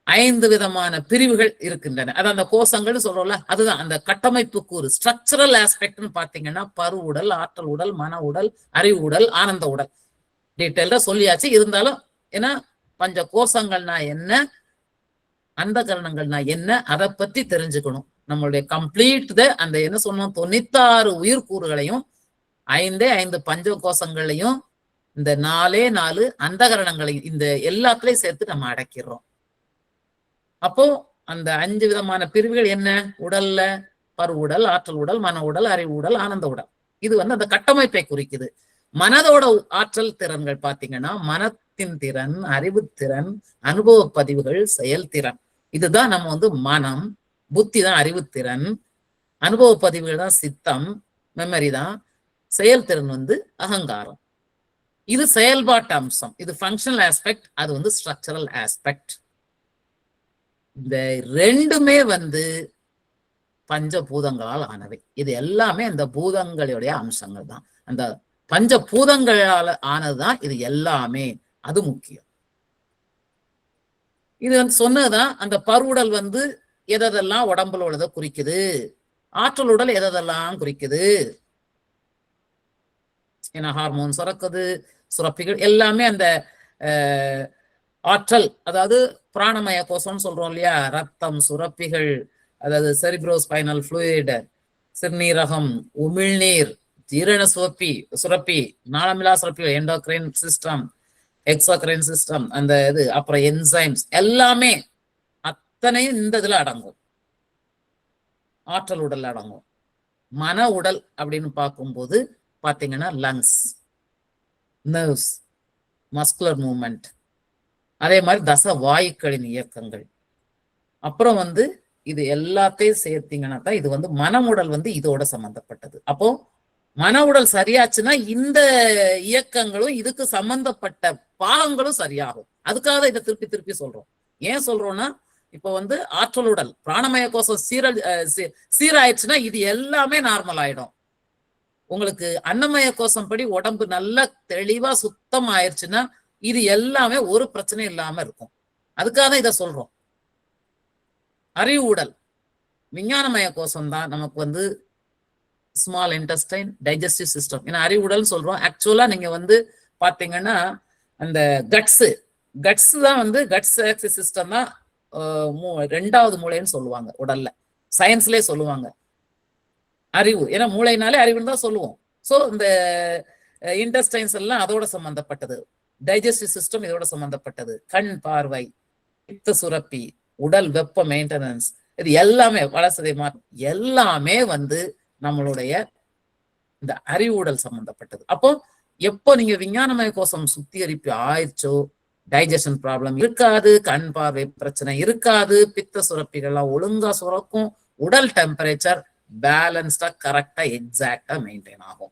5 விதமான பிரிவுகள் இருக்கின்றன. அது அந்த கோஷங்கள்னு சொல்றோம்ல, அதுதான் அந்த கட்டமைப்பு கூறு, ஸ்ட்ரக்சரல் ஆஸ்பெக்ட்னு பாத்தீங்கன்னா பரு உடல், ஆற்றல் உடல், மன உடல், அறிவு உடல், ஆனந்த உடல். டீட்டெயில்டா சொல்லியாச்சு. இருந்தாலும் ஏன்னா பஞ்ச கோஷங்கள்னா என்ன, அந்த கரணங்கள்னா என்ன, அதை பத்தி தெரிஞ்சுக்கணும். நம்மளுடைய கம்ப்ளீட் அந்த என்ன சொன்னோம், 96 உயிர் கூறுகளையும் 5 பஞ்ச கோஷங்களையும் இந்த 4 அந்தகரணங்களை இந்த எல்லாத்துலயும் சேர்த்து நம்ம அடக்கிடுறோம். அப்போ அந்த 5 விதமான பிரிவுகள் என்ன? உடல்ல பருவுடல், ஆற்றல் உடல், மன உடல், அறிவு உடல், ஆனந்த உடல். இது வந்து அந்த கட்டமைப்பை குறிக்குது. மனதோட ஆற்றல் திறன்கள் பாத்தீங்கன்னா மனத்தின் திறன், அறிவுத்திறன், அனுபவ பதிவுகள், செயல்திறன். இதுதான் நம்ம வந்து மனம், புத்தி தான் அறிவுத்திறன், அனுபவ பதிவுகள் தான் சித்தம், மெமரி தான், செயல்திறன் வந்து அகங்காரம். இது செயல்பாட்டு அம்சம். இது ஃபங்க்ஷனல் ஆஸ்பெக்ட், அது வந்து ஸ்ட்ரக்சரல் ஆஸ்பெக்ட். இந்த ரெண்டுமே வந்து பஞ்சபூதங்களால் ஆனவை. இது எல்லாமே அந்த பூதங்களுடைய அம்சங்கள் தான். அந்த பஞ்சபூதங்களால் ஆனதுதான் இது எல்லாமே. அது முக்கியம். இது வந்து சொன்னதுதான் அந்த பருவுடல் வந்து எதெல்லாம் உடம்புல உள்ளதை குறிக்குது, ஆற்றல் உடல் எதெல்லாம் குறிக்குது. ஏன்னா ஹார்மோன் சுரக்குது, சுரப்பிகள் எல்லாமே அந்த ஆற்றல், அதாவது பிராணமய கோஷம்னு சொல்றோம் இல்லையா, ரத்தம், சுரப்பிகள், அதாவது செரிப்ரோஸ்பைனல் ஃப்ளூயிட், சிறுநீரகம், உமிழ்நீர், ஜீரண சுரப்பி, நாளமில்லா சுரப்பிகள், எண்டோக்ரைன் சிஸ்டம், எக்ஸோக்ரைன் சிஸ்டம், அந்த இது அப்புறம் என்சைம்ஸ் எல்லாமே அத்தனையும் இந்த இதுல அடங்கும். ஆற்றல் உடல் அடங்கும். மன உடல் அப்படின்னு பார்க்கும்போது பாத்தீங்கன்னா லங்ஸ், நர்வ்ஸ், மஸ்குலர் மூவ்மெண்ட், அதே மாதிரி தச வாயுக்களின் இயக்கங்கள். அப்புறம் வந்து இது எல்லாத்தையும் சேர்த்தீங்கன்னா தான் இது வந்து மனமுடல் வந்து இதோட சம்பந்தப்பட்டது. அப்போ மன உடல் சரியாச்சுன்னா இந்த இயக்கங்களும் இதுக்கு சம்பந்தப்பட்ட பாகங்களும் சரியாகும். அதுக்காக இதை திருப்பி திருப்பி சொல்றோம். ஏன் சொல்றோம்னா இப்ப வந்து ஆற்றல் உடல் பிராணமய கோஷம் சீராயிடுச்சுன்னா இது எல்லாமே நார்மல் ஆயிடும். உங்களுக்கு அன்னமய கோஷம் படி உடம்பு நல்லா தெளிவா சுத்தம் ஆயிடுச்சுன்னா இது எல்லாமே ஒரு பிரச்சனையும் இல்லாம இருக்கும். அதுக்காக தான் இதை சொல்றோம். அறிவு உடல் விஞ்ஞானமய கோஷம் தான் நமக்கு வந்து ஸ்மால் இன்டெஸ்டைன், டைஜஸ்டிவ் சிஸ்டம். ஏன்னா அறிவு உடல் சொல்றோம். ஆக்சுவலா நீங்க வந்து பாத்தீங்கன்னா அந்த கட்ஸ் தான் வந்து கட்ஸ் ஆக்சிஸ் சிஸ்டம் தான் 2வது மூளைன்னு சொல்லுவாங்க உடல்ல. சயின்ஸ்லயே சொல்லுவாங்க அறிவு. ஏன்னா மூளைனாலே அறிவுன்னு தான் சொல்லுவோம். ஸோ இந்த இன்டெஸ்டைன்ஸ் எல்லாம் அதோட சம்பந்தப்பட்டது. டைஜஸ்டிவ் சிஸ்டம் இதோட சம்பந்தப்பட்டது. கண் பார்வை, பித்த சுரப்பி, உடல் வெப்ப மெயின்டெனன்ஸ், இது எல்லாமே வளர்சதை மாற்றம் எல்லாமே வந்து நம்மளுடைய இந்த அறிவுடல் சம்பந்தப்பட்டது. அப்போ எப்போ நீங்க விஞ்ஞானமய கோஷம் சுத்திகரிப்பு ஆயிடுச்சோ டைஜஷன் ப்ராப்ளம் இருக்காது, கண் பார்வை பிரச்சனை இருக்காது, பித்த சுரப்பிகள்லாம் ஒழுங்கா சுரக்கும், உடல் டெம்பரேச்சர் பேலன்ஸ்டா கரெக்டா எக்ஸாக்டா மெயின்டைன் ஆகும்.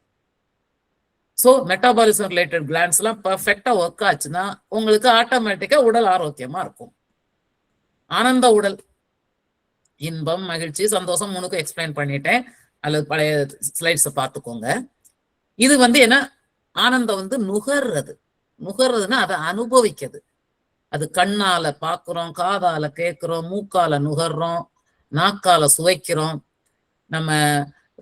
ஸோ மெட்டாபாலிசம் ரிலேட்டட் கிளான்ஸ் எல்லாம் பர்ஃபெக்டா ஒர்க் ஆச்சுன்னா உங்களுக்கு ஆட்டோமேட்டிக்கா உடல் ஆரோக்கியமா இருக்கும். ஆனந்த உடல் இன்பம், மகிழ்ச்சி, சந்தோஷம் 3க்கும் எக்ஸ்பிளைன் பண்ணிட்டேன். அல்லது பழைய ஸ்லைட்ஸை பார்த்துக்கோங்க. இது வந்து என்ன, ஆனந்தம் வந்து நுகர்றதுன்னா அதை அனுபவிக்கிறது. அது கண்ணால பாக்குறோம், காதால கேட்கிறோம், மூக்கால நுகர்றோம், நாக்கால சுவைக்கிறோம். நம்ம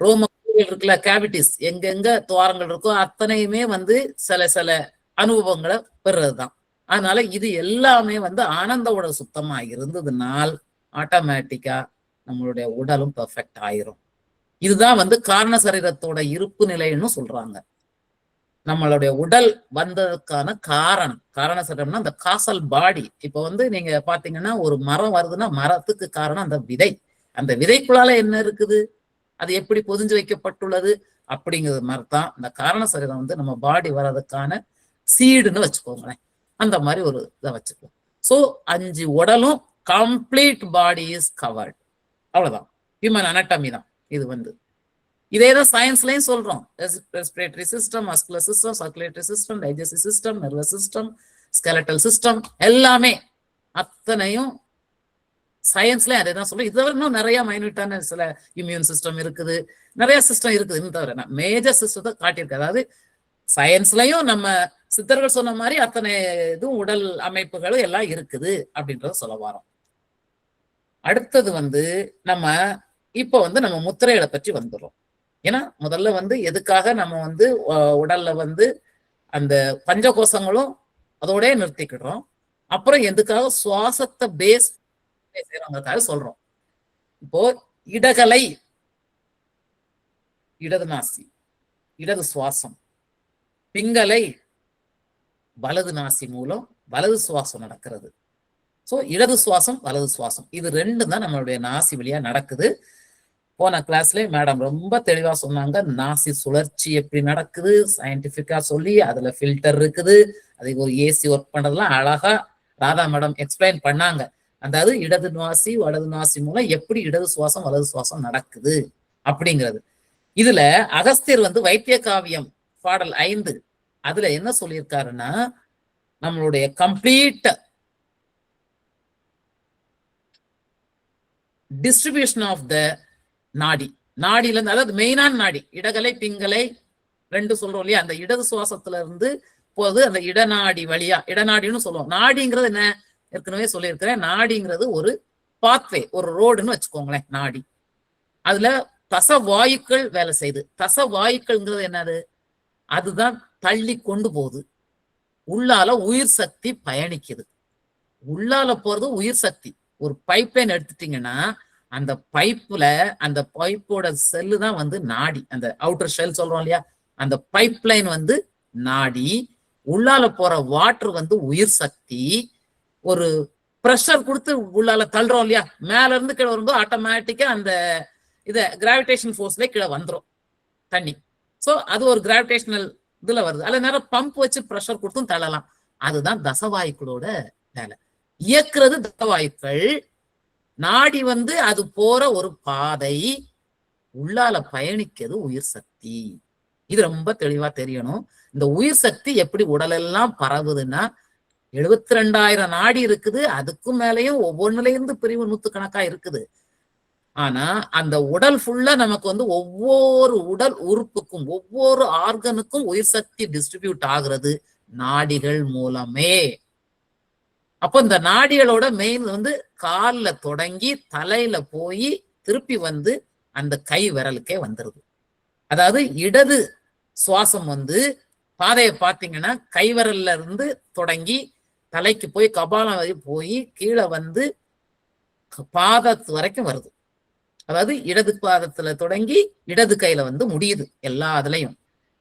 ரோம இருக்குல்ல, கேவிட்டிஸ், எங்கெங்க துவாரங்கள் இருக்கோ அத்தனையுமே வந்து சில சில அனுபவங்களை பெறுறதுதான். அதனால இது எல்லாமே வந்து ஆனந்த உடல் சுத்தமா இருந்ததுனால் ஆட்டோமேட்டிக்கா நம்மளுடைய உடலும் பெர்ஃபெக்ட் ஆயிரும். இதுதான் வந்து காரண சரீரத்தோட இருப்பு நிலைன்னு சொல்றாங்க. நம்மளுடைய உடல் வந்ததுக்கான காரண சரீரம்னா அந்த காசல் பாடி. இப்ப வந்து நீங்க பாத்தீங்கன்னா ஒரு மரம் வருதுன்னா மரத்துக்கு காரணம் அந்த விதை. அந்த விதைக்குள்ளால என்ன இருக்குது, அது எப்படி பொதிஞ்சு வைக்கப்பட்டுள்ளது அப்படிங்கிறது மாதிரி தான் இந்த காரண சரீரம் வந்து நம்ம பாடி வர்றதுக்கான சீடுன்னு வச்சுக்கோங்களேன். அந்த மாதிரி ஒரு இதை வச்சுக்கலாம். ஸோ 5 உடலும் கம்ப்ளீட் பாடி இஸ் கவர்ட். அவ்வளவுதான். ஹியூமன் அனாட்டமி தான் இது வந்து. இதேதான் சயின்ஸ்லயும் சொல்றோம். Respiratory system, muscular system, circulatory system, digestive system, nervous system, skeletal system எல்லாமே அத்தனையும் சயின்ஸ்ல அதே தான் சொல்றோம். இதை இன்னும் நிறைய மைனூட்டான சில இம்யூன் சிஸ்டம் இருக்குது, நிறைய சிஸ்டம் இருக்குதுன்னு தவிர மேஜர் சிஸ்டத்தை காட்டியிருக்கு. அதாவது சயின்ஸ்லயும் நம்ம சித்தர்கள் சொன்ன மாதிரி அத்தனை இதுவும் உடல் அமைப்புகளும் எல்லாம் இருக்குது அப்படின்றத சொல்ல வரோம். அடுத்தது வந்து நம்ம இப்ப வந்து நம்ம முத்திரைகளை பற்றி வந்துடும். ஏன்னா முதல்ல வந்து எதுக்காக நம்ம வந்து உடல்ல வந்து அந்த பஞ்சகோஷங்களும் அதோட நிறுத்திக்கிடுறோம். அப்புறம் எதுக்காக சுவாசத்தை பேஸ் செய்யறவங்களுக்காக சொல்றோம். இப்போ இடகலை, இடது நாசி, இடது சுவாசம், பிங்கலை, வலது நாசி மூலம் வலது சுவாசம் நடக்கிறது. ஸோ இடது சுவாசம் வலது சுவாசம் இது ரெண்டும் தான் நம்மளுடைய நாசி வழியா நடக்குது. போன கிளாஸ்ல மேடம் ரொம்ப தெளிவா சொன்னாங்க, நாசி சுழற்சி எப்படி நடக்குது சயின்டிபிக்கா சொல்லி, அதுல ஃபில்டர் இருக்குது, அதுக்கு ஒரு ஏசி ஒர்க் பண்றதுலாம் அழகா ராதா மேடம் எக்ஸ்பிளைன் பண்ணாங்க. அதாவது இடது நாசி வலது நாசி மூலம் எப்படி இடது சுவாசம் வலது சுவாசம் நடக்குது அப்படிங்கிறது. இதுல அகஸ்தியர் வைத்திய காவியம் பாடல் 5 அதுல என்ன சொல்லியிருக்காருன்னா, நம்மளுடைய கம்ப்ளீட் டிஸ்ட்ரிபியூஷன் ஆஃப் த நாடியில இருந்து, அதாவது மெயினான நாடி இடகலை பிங்கலை ரெண்டு சொல்றோம் இல்லையா, அந்த இடது சுவாசத்துல இருந்து போது அந்த இடநாடி வழியா, இடநாடின்னு சொல்லுவோம். நாடிங்கிறது என்ன ஏற்கனவே சொல்லியிருக்கிறேன், நாடிங்கிறது ஒரு பாத்வே, ஒரு ரோடுன்னு வச்சுக்கோங்களேன் நாடி. அதுல தசவாயுக்கள் வேலை செய்யுது. தசவாயுக்கள்ங்கிறது என்னது, அதுதான் தள்ளி கொண்டு போகுது. உள்ளால உயிர் சக்தி பயணிக்குது. உள்ளால போறது உயிர் சக்தி. ஒரு பைப்லைன் எடுத்துட்டீங்கன்னா அந்த பைப்புல அந்த பைப்போட செல்லு தான் நாடி, அந்த அவுட்டர் ஷெல் சொல்றோம் இல்லையா, அந்த பைப்லைன் நாடி. உள்ளால போற வாட்டர் உயிர் சக்தி. ஒரு ப்ரெஷர் கொடுத்து உள்ளால தள்ளுறோம் இல்லையா, மேல இருந்து கீழே வரும்போது ஆட்டோமேட்டிக்கா அந்த கிராவிடேஷன் ஃபோர்ஸ்ல கீழே வந்துடும் தண்ணி. ஸோ அது ஒரு கிராவிடேஷனல் இதுல வருது. அதுல நேரம் பம்ப் வச்சு ப்ரெஷர் கொடுத்தும் தள்ளலாம். அதுதான் தசவாயுக்களோட வேலை. இயக்குறது தசவாயுக்கள். நாடி அது போற ஒரு பாதை, உள்ளால பயணிக்கிறது உயிர் சக்தி. இது ரொம்ப தெளிவா தெரியணும். இந்த உயிர் சக்தி எப்படி உடலெல்லாம் பரவுதுன்னா, 72,000 நாடி இருக்குது, அதுக்கும் மேலேயும் ஒவ்வொன்றுல இருந்து பிரிவு நூத்துக்கணக்கா இருக்குது. ஆனா அந்த உடல் ஃபுல்லா நமக்கு ஒவ்வொரு உடல் உறுப்புக்கும் ஒவ்வொரு ஆர்கனுக்கும் உயிர் சக்தி டிஸ்ட்ரிபியூட் ஆகுறது நாடிகள் மூலமே. அப்போ இந்த நாடிகளோட மெயின் கால்ல தொடங்கி தலையில போய் திருப்பி அந்த கை விரலுக்கே வந்துருது. அதாவது இடது சுவாசம் பாதையை பார்த்தீங்கன்னா கைவிரல்ல இருந்து தொடங்கி தலைக்கு போய் கபாலம் போய் கீழே பாதத்து வரைக்கும் வருது. அதாவது இடது பாதத்துல தொடங்கி இடது கையில முடியுது எல்லா அதுலயும்.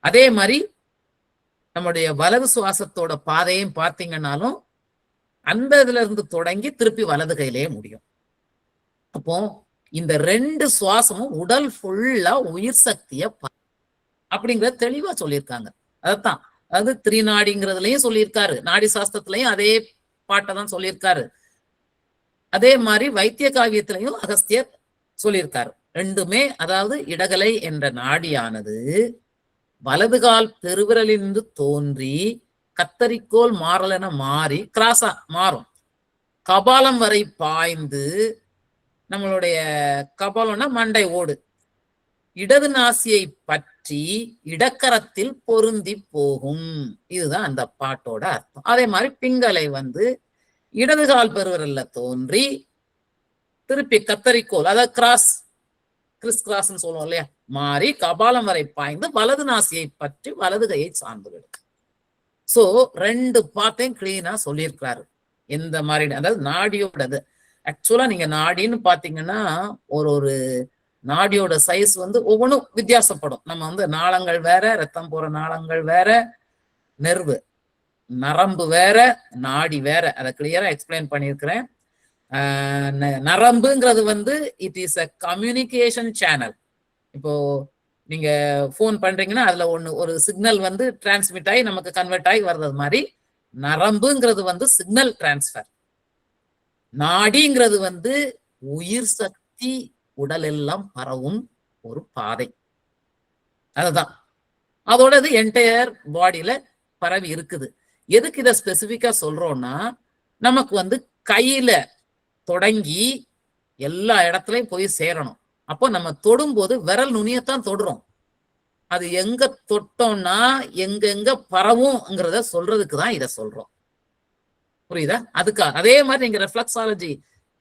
அதே மாதிரி நம்முடைய வலது சுவாசத்தோட பாதையும் பார்த்தீங்கன்னாலும் அந்த இதுல இருந்து தொடங்கி திருப்பி வலது கையிலேயே முடியும். அப்போ இந்த ரெண்டு சுவாசமும் உடல் ஃபுல்லா உயிர் சக்திய அப்படிங்கறத தெளிவா சொல்லியிருக்காங்க. அதான் அதாவது திரிநாடிங்கிறதுலயும் சொல்லியிருக்காரு, நாடி சாஸ்திரத்திலையும் அதே பாட்டை தான் சொல்லியிருக்காரு. அதே மாதிரி வைத்திய காவியத்திலையும் அகஸ்தியர் சொல்லியிருக்காரு. ரெண்டுமே அதாவது இடகலை என்ற நாடியானது வலதுகால் பெருவிரலிருந்து தோன்றி கத்தரிக்கோல் மாறல் என மாறி கிராஸா மாறும், கபாலம் வரை பாய்ந்து, நம்மளுடைய கபாலம்னா மண்டை ஓடு, இடது நாசியை பற்றி இடக்கரத்தில் பொருந்தி போகும். இதுதான் அந்த பாட்டோட அர்த்தம். அதே மாதிரி பிங்களை இடதுகால் பெருவிரல்ல தோன்றி திருப்பி கத்தரிக்கோல், அதாவது கிறிஸ் கிராஸ் சொல்லுவோம் இல்லையா, மாறி கபாலம் வரை பாய்ந்து வலது நாசியை பற்றி வலது கையை சார்ந்து விடும். சோ ரெண்டு பாட்டையும் கிளீனா சொல்லியிருக்கிறாரு. எந்த மாதிரி அதாவது நாடியோட ஆக்சுவலா நீங்க நாடின்னு பாத்தீங்கன்னா ஒரு நாடியோட சைஸ் ஒவ்வொன்றும் வித்தியாசப்படும். நம்ம நாளங்கள் வேற, ரத்தம் போற நாளங்கள் வேற, நரம்பு வேற, நாடி வேற. அதை கிளியரா எக்ஸ்பிளைன் பண்ணியிருக்கிறேன். நரம்புங்கிறது it is a communication channel. இப்போ நீங்க போன் பண்றீங்கன்னா அதுல ஒரு சிக்னல் டிரான்ஸ்மிட் ஆகி நமக்கு கன்வெர்ட் ஆகி வர்றது மாதிரி நரம்புங்கிறது சிக்னல் டிரான்ஸ்பர். நாடிங்கிறது உயிர் சக்தி உடல் எல்லாம் பரவும் ஒரு பாதை. அதுதான் அதோட என்டையர் பாடியில பரவி இருக்குது. எதுக்கு இதை ஸ்பெசிபிக்கா சொல்றோம்னா, நமக்கு கையில தொடங்கி எல்லா இடத்துலயும் போய் சேரணும். அப்போ நம்ம தொடும்போது விரல் நுனியத்தான் தொடுறோம். அது எங்க தொட்டோம்னா எங்க பரவும்ங்கிறத சொல்றதுக்கு தான் இதை சொல்றோம். புரியுதா? அதுக்காக அதே மாதிரி நீங்க ரெஃப்ளெக்ஸாலஜி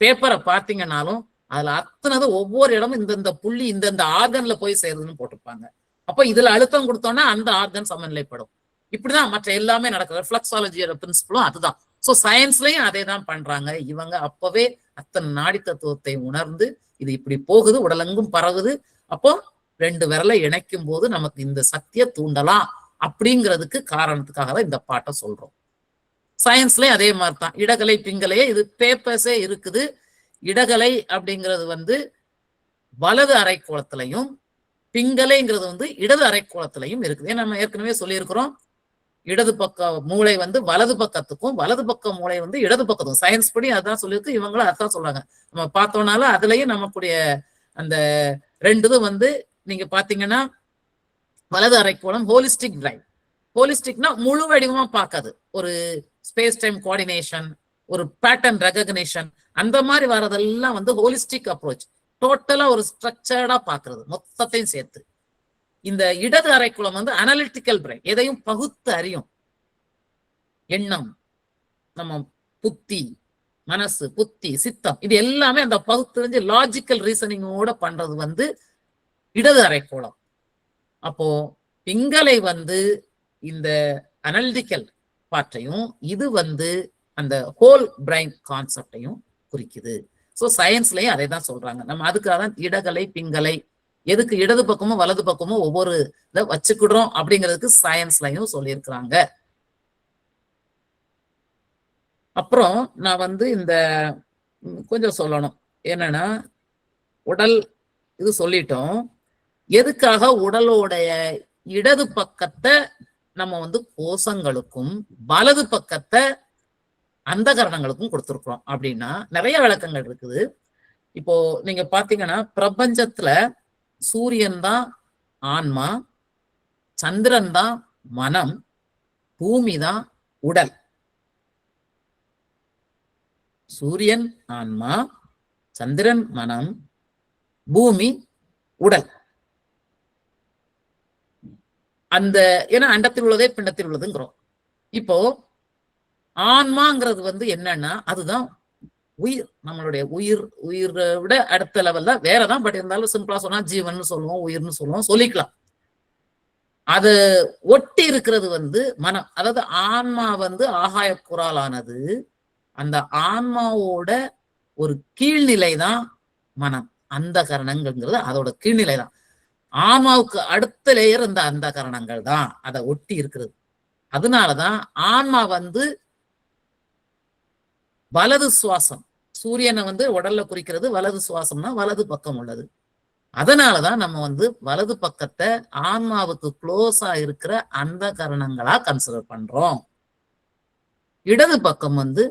பேப்பரை பார்த்தீங்கன்னாலும் அதுல அத்தனது ஒவ்வொரு இடமும் இந்தந்த புள்ளி இந்தந்த ஆர்கன்ல போய் சேருதுன்னு போட்டிருப்பாங்க. அப்போ இதுல அழுத்தம் கொடுத்தோம்னா அந்த ஆர்கன் சமநிலைப்படும். இப்படிதான் மற்ற எல்லாமே நடக்குது. ரெஃப்ளெக்ஸாலஜியோட பிரின்சிபலும் அதுதான். சோ சயின்ஸ்லயும் அதே தான் பண்றாங்க. இவங்க அப்பவே அத்தனை நாடி தத்துவத்தை உணர்ந்து இது இப்படி போகுது, உடலெங்கும் பரவுது, அப்போ ரெண்டு விரலை இணைக்கும் போது நமக்கு இந்த சக்தியை தூண்டலாம் அப்படிங்கிறதுக்கு காரணத்துக்காக தான் இந்த பாட்டை சொல்றோம். சயின்ஸ்லயும் அதே மாதிரிதான். இடகலை பிங்கலையே இது பேப்பர்ஸே இருக்குது. இடகலை அப்படிங்கிறது வந்து வலது அரைக்கோளத்திலையும், பிங்கலைங்கிறது வந்து இடது அரைக்கோளத்திலையும் இருக்குது. ஏன்னா நம்ம ஏற்கனவே சொல்லியிருக்கிறோம், இடது பக்க மூளை வந்து வலது பக்கத்துக்கும், வலது பக்க மூளை வந்து இடது பக்கத்துக்கும். சயின்ஸ் படி அதான் சொல்லியிருக்கு, இவங்களும் அதான் சொல்றாங்க. நம்ம பார்த்தோம்னால அதுலயும் நமக்குடைய அந்த 2 வந்து நீங்க பாத்தீங்கன்னா, வலது அரைக்கோளம் ஹோலிஸ்டிக் பிரைன். ஹோலிஸ்டிக்னா முழு வடிவமா பார்க்காது. ஒரு ஸ்பேஸ் டைம் கோஆர்டினேஷன், ஒரு பேட்டர்ன் ரெகக்னிஷன், அந்த மாதிரி வர்றதெல்லாம் வந்து ஹோலிஸ்டிக் அப்ரோச். டோட்டலா ஒரு ஸ்ட்ரக்சர்டா பாக்குறது, மொத்தத்தையும் சேர்த்து. இந்த இடது அரைக்குளம் வந்து அனலிட்டிக்கல் பிரைன், எதையும் பகுத்து அறியும். எண்ணம், நம்ம புத்தி, மனசு, புத்தி, சித்தம், இது எல்லாமே அந்த பகுத்தறிஞ்சு லாஜிக்கல் ரீசனிங்கோட பண்றது வந்து இடது அரைக்கோளம். அப்போ பிங்கலை வந்து இந்த அனலிட்டிக்கல் பார்ட்டையும், இது வந்து அந்த ஹோல் பிரைன் கான்செப்டையும் குறிக்குது. ஸோ சயின்ஸ்லயும் அதை தான் சொல்றாங்க. நம்ம அதுக்காக தான் இடகலை பிங்கலை, எதுக்கு இடது பக்கமும் வலது பக்கமும் ஒவ்வொரு இதை வச்சுக்கிடுறோம் அப்படிங்கிறதுக்கு சயின்ஸ்லயும் சொல்லியிருக்கிறாங்க. அப்புறம் நான் வந்து இந்த கொஞ்சம் சொல்லணும் என்னன்னா, உடல் இது சொல்லிட்டோம். எதுக்காக உடலோடைய இடது பக்கத்தை நம்ம வந்து கோசங்களுக்கும் வலது பக்கத்தை அந்த கரணங்களுக்கும் கொடுத்துருக்குறோம் அப்படின்னா நிறைய விளக்கங்கள் இருக்குது. இப்போ நீங்க பாத்தீங்கன்னா, பிரபஞ்சத்துல சூரியன் தான் ஆன்மா, சந்திரன் தான் மனம், பூமி தான் உடல். சூரியன் ஆன்மா, சந்திரன் மனம், பூமி உடல். அந்த ஏன்னா அண்டத்தில் உள்ளதே பிண்டத்தில் உள்ளதுங்கிறோம். இப்போ ஆன்மாங்கிறது வந்து என்னன்னா, அதுதான் உயிர். நம்மளுடைய உயிரை விட அடுத்த லெவல்ல வேறதான். பட் இருந்தாலும் சிம்பிளா சொன்னா ஜீவன் சொல்லுவோம், உயிர்னு சொல்லுவோம், சொல்லிக்கலாம். அது ஒட்டி இருக்கிறது வந்து மனம். அதாவது ஆன்மா வந்து ஆகாய குறாலானது. அந்த ஆன்மாவோட ஒரு கீழ்நிலை தான் மனம். அந்த கரணங்கள்ங்கிறது அதோட கீழ்நிலை தான். ஆன்மாவுக்கு அடுத்த லேயர் இந்த அந்த கரணங்கள் தான் அதை ஒட்டி இருக்கிறது. அதனாலதான் ஆன்மா வந்து வலது சுவாசம், சூரியனை வந்து உடல்ல குறிக்கிறது வலது சுவாசம்னா வலது பக்கம் உள்ளது. அதனாலதான் நம்ம வந்து வலது பக்கத்தை ஆன்மாவுக்கு க்ளோஸா இருக்கிற அந்த கரணங்களா கன்சிடர் பண்றோம். இடது பக்கம் வந்து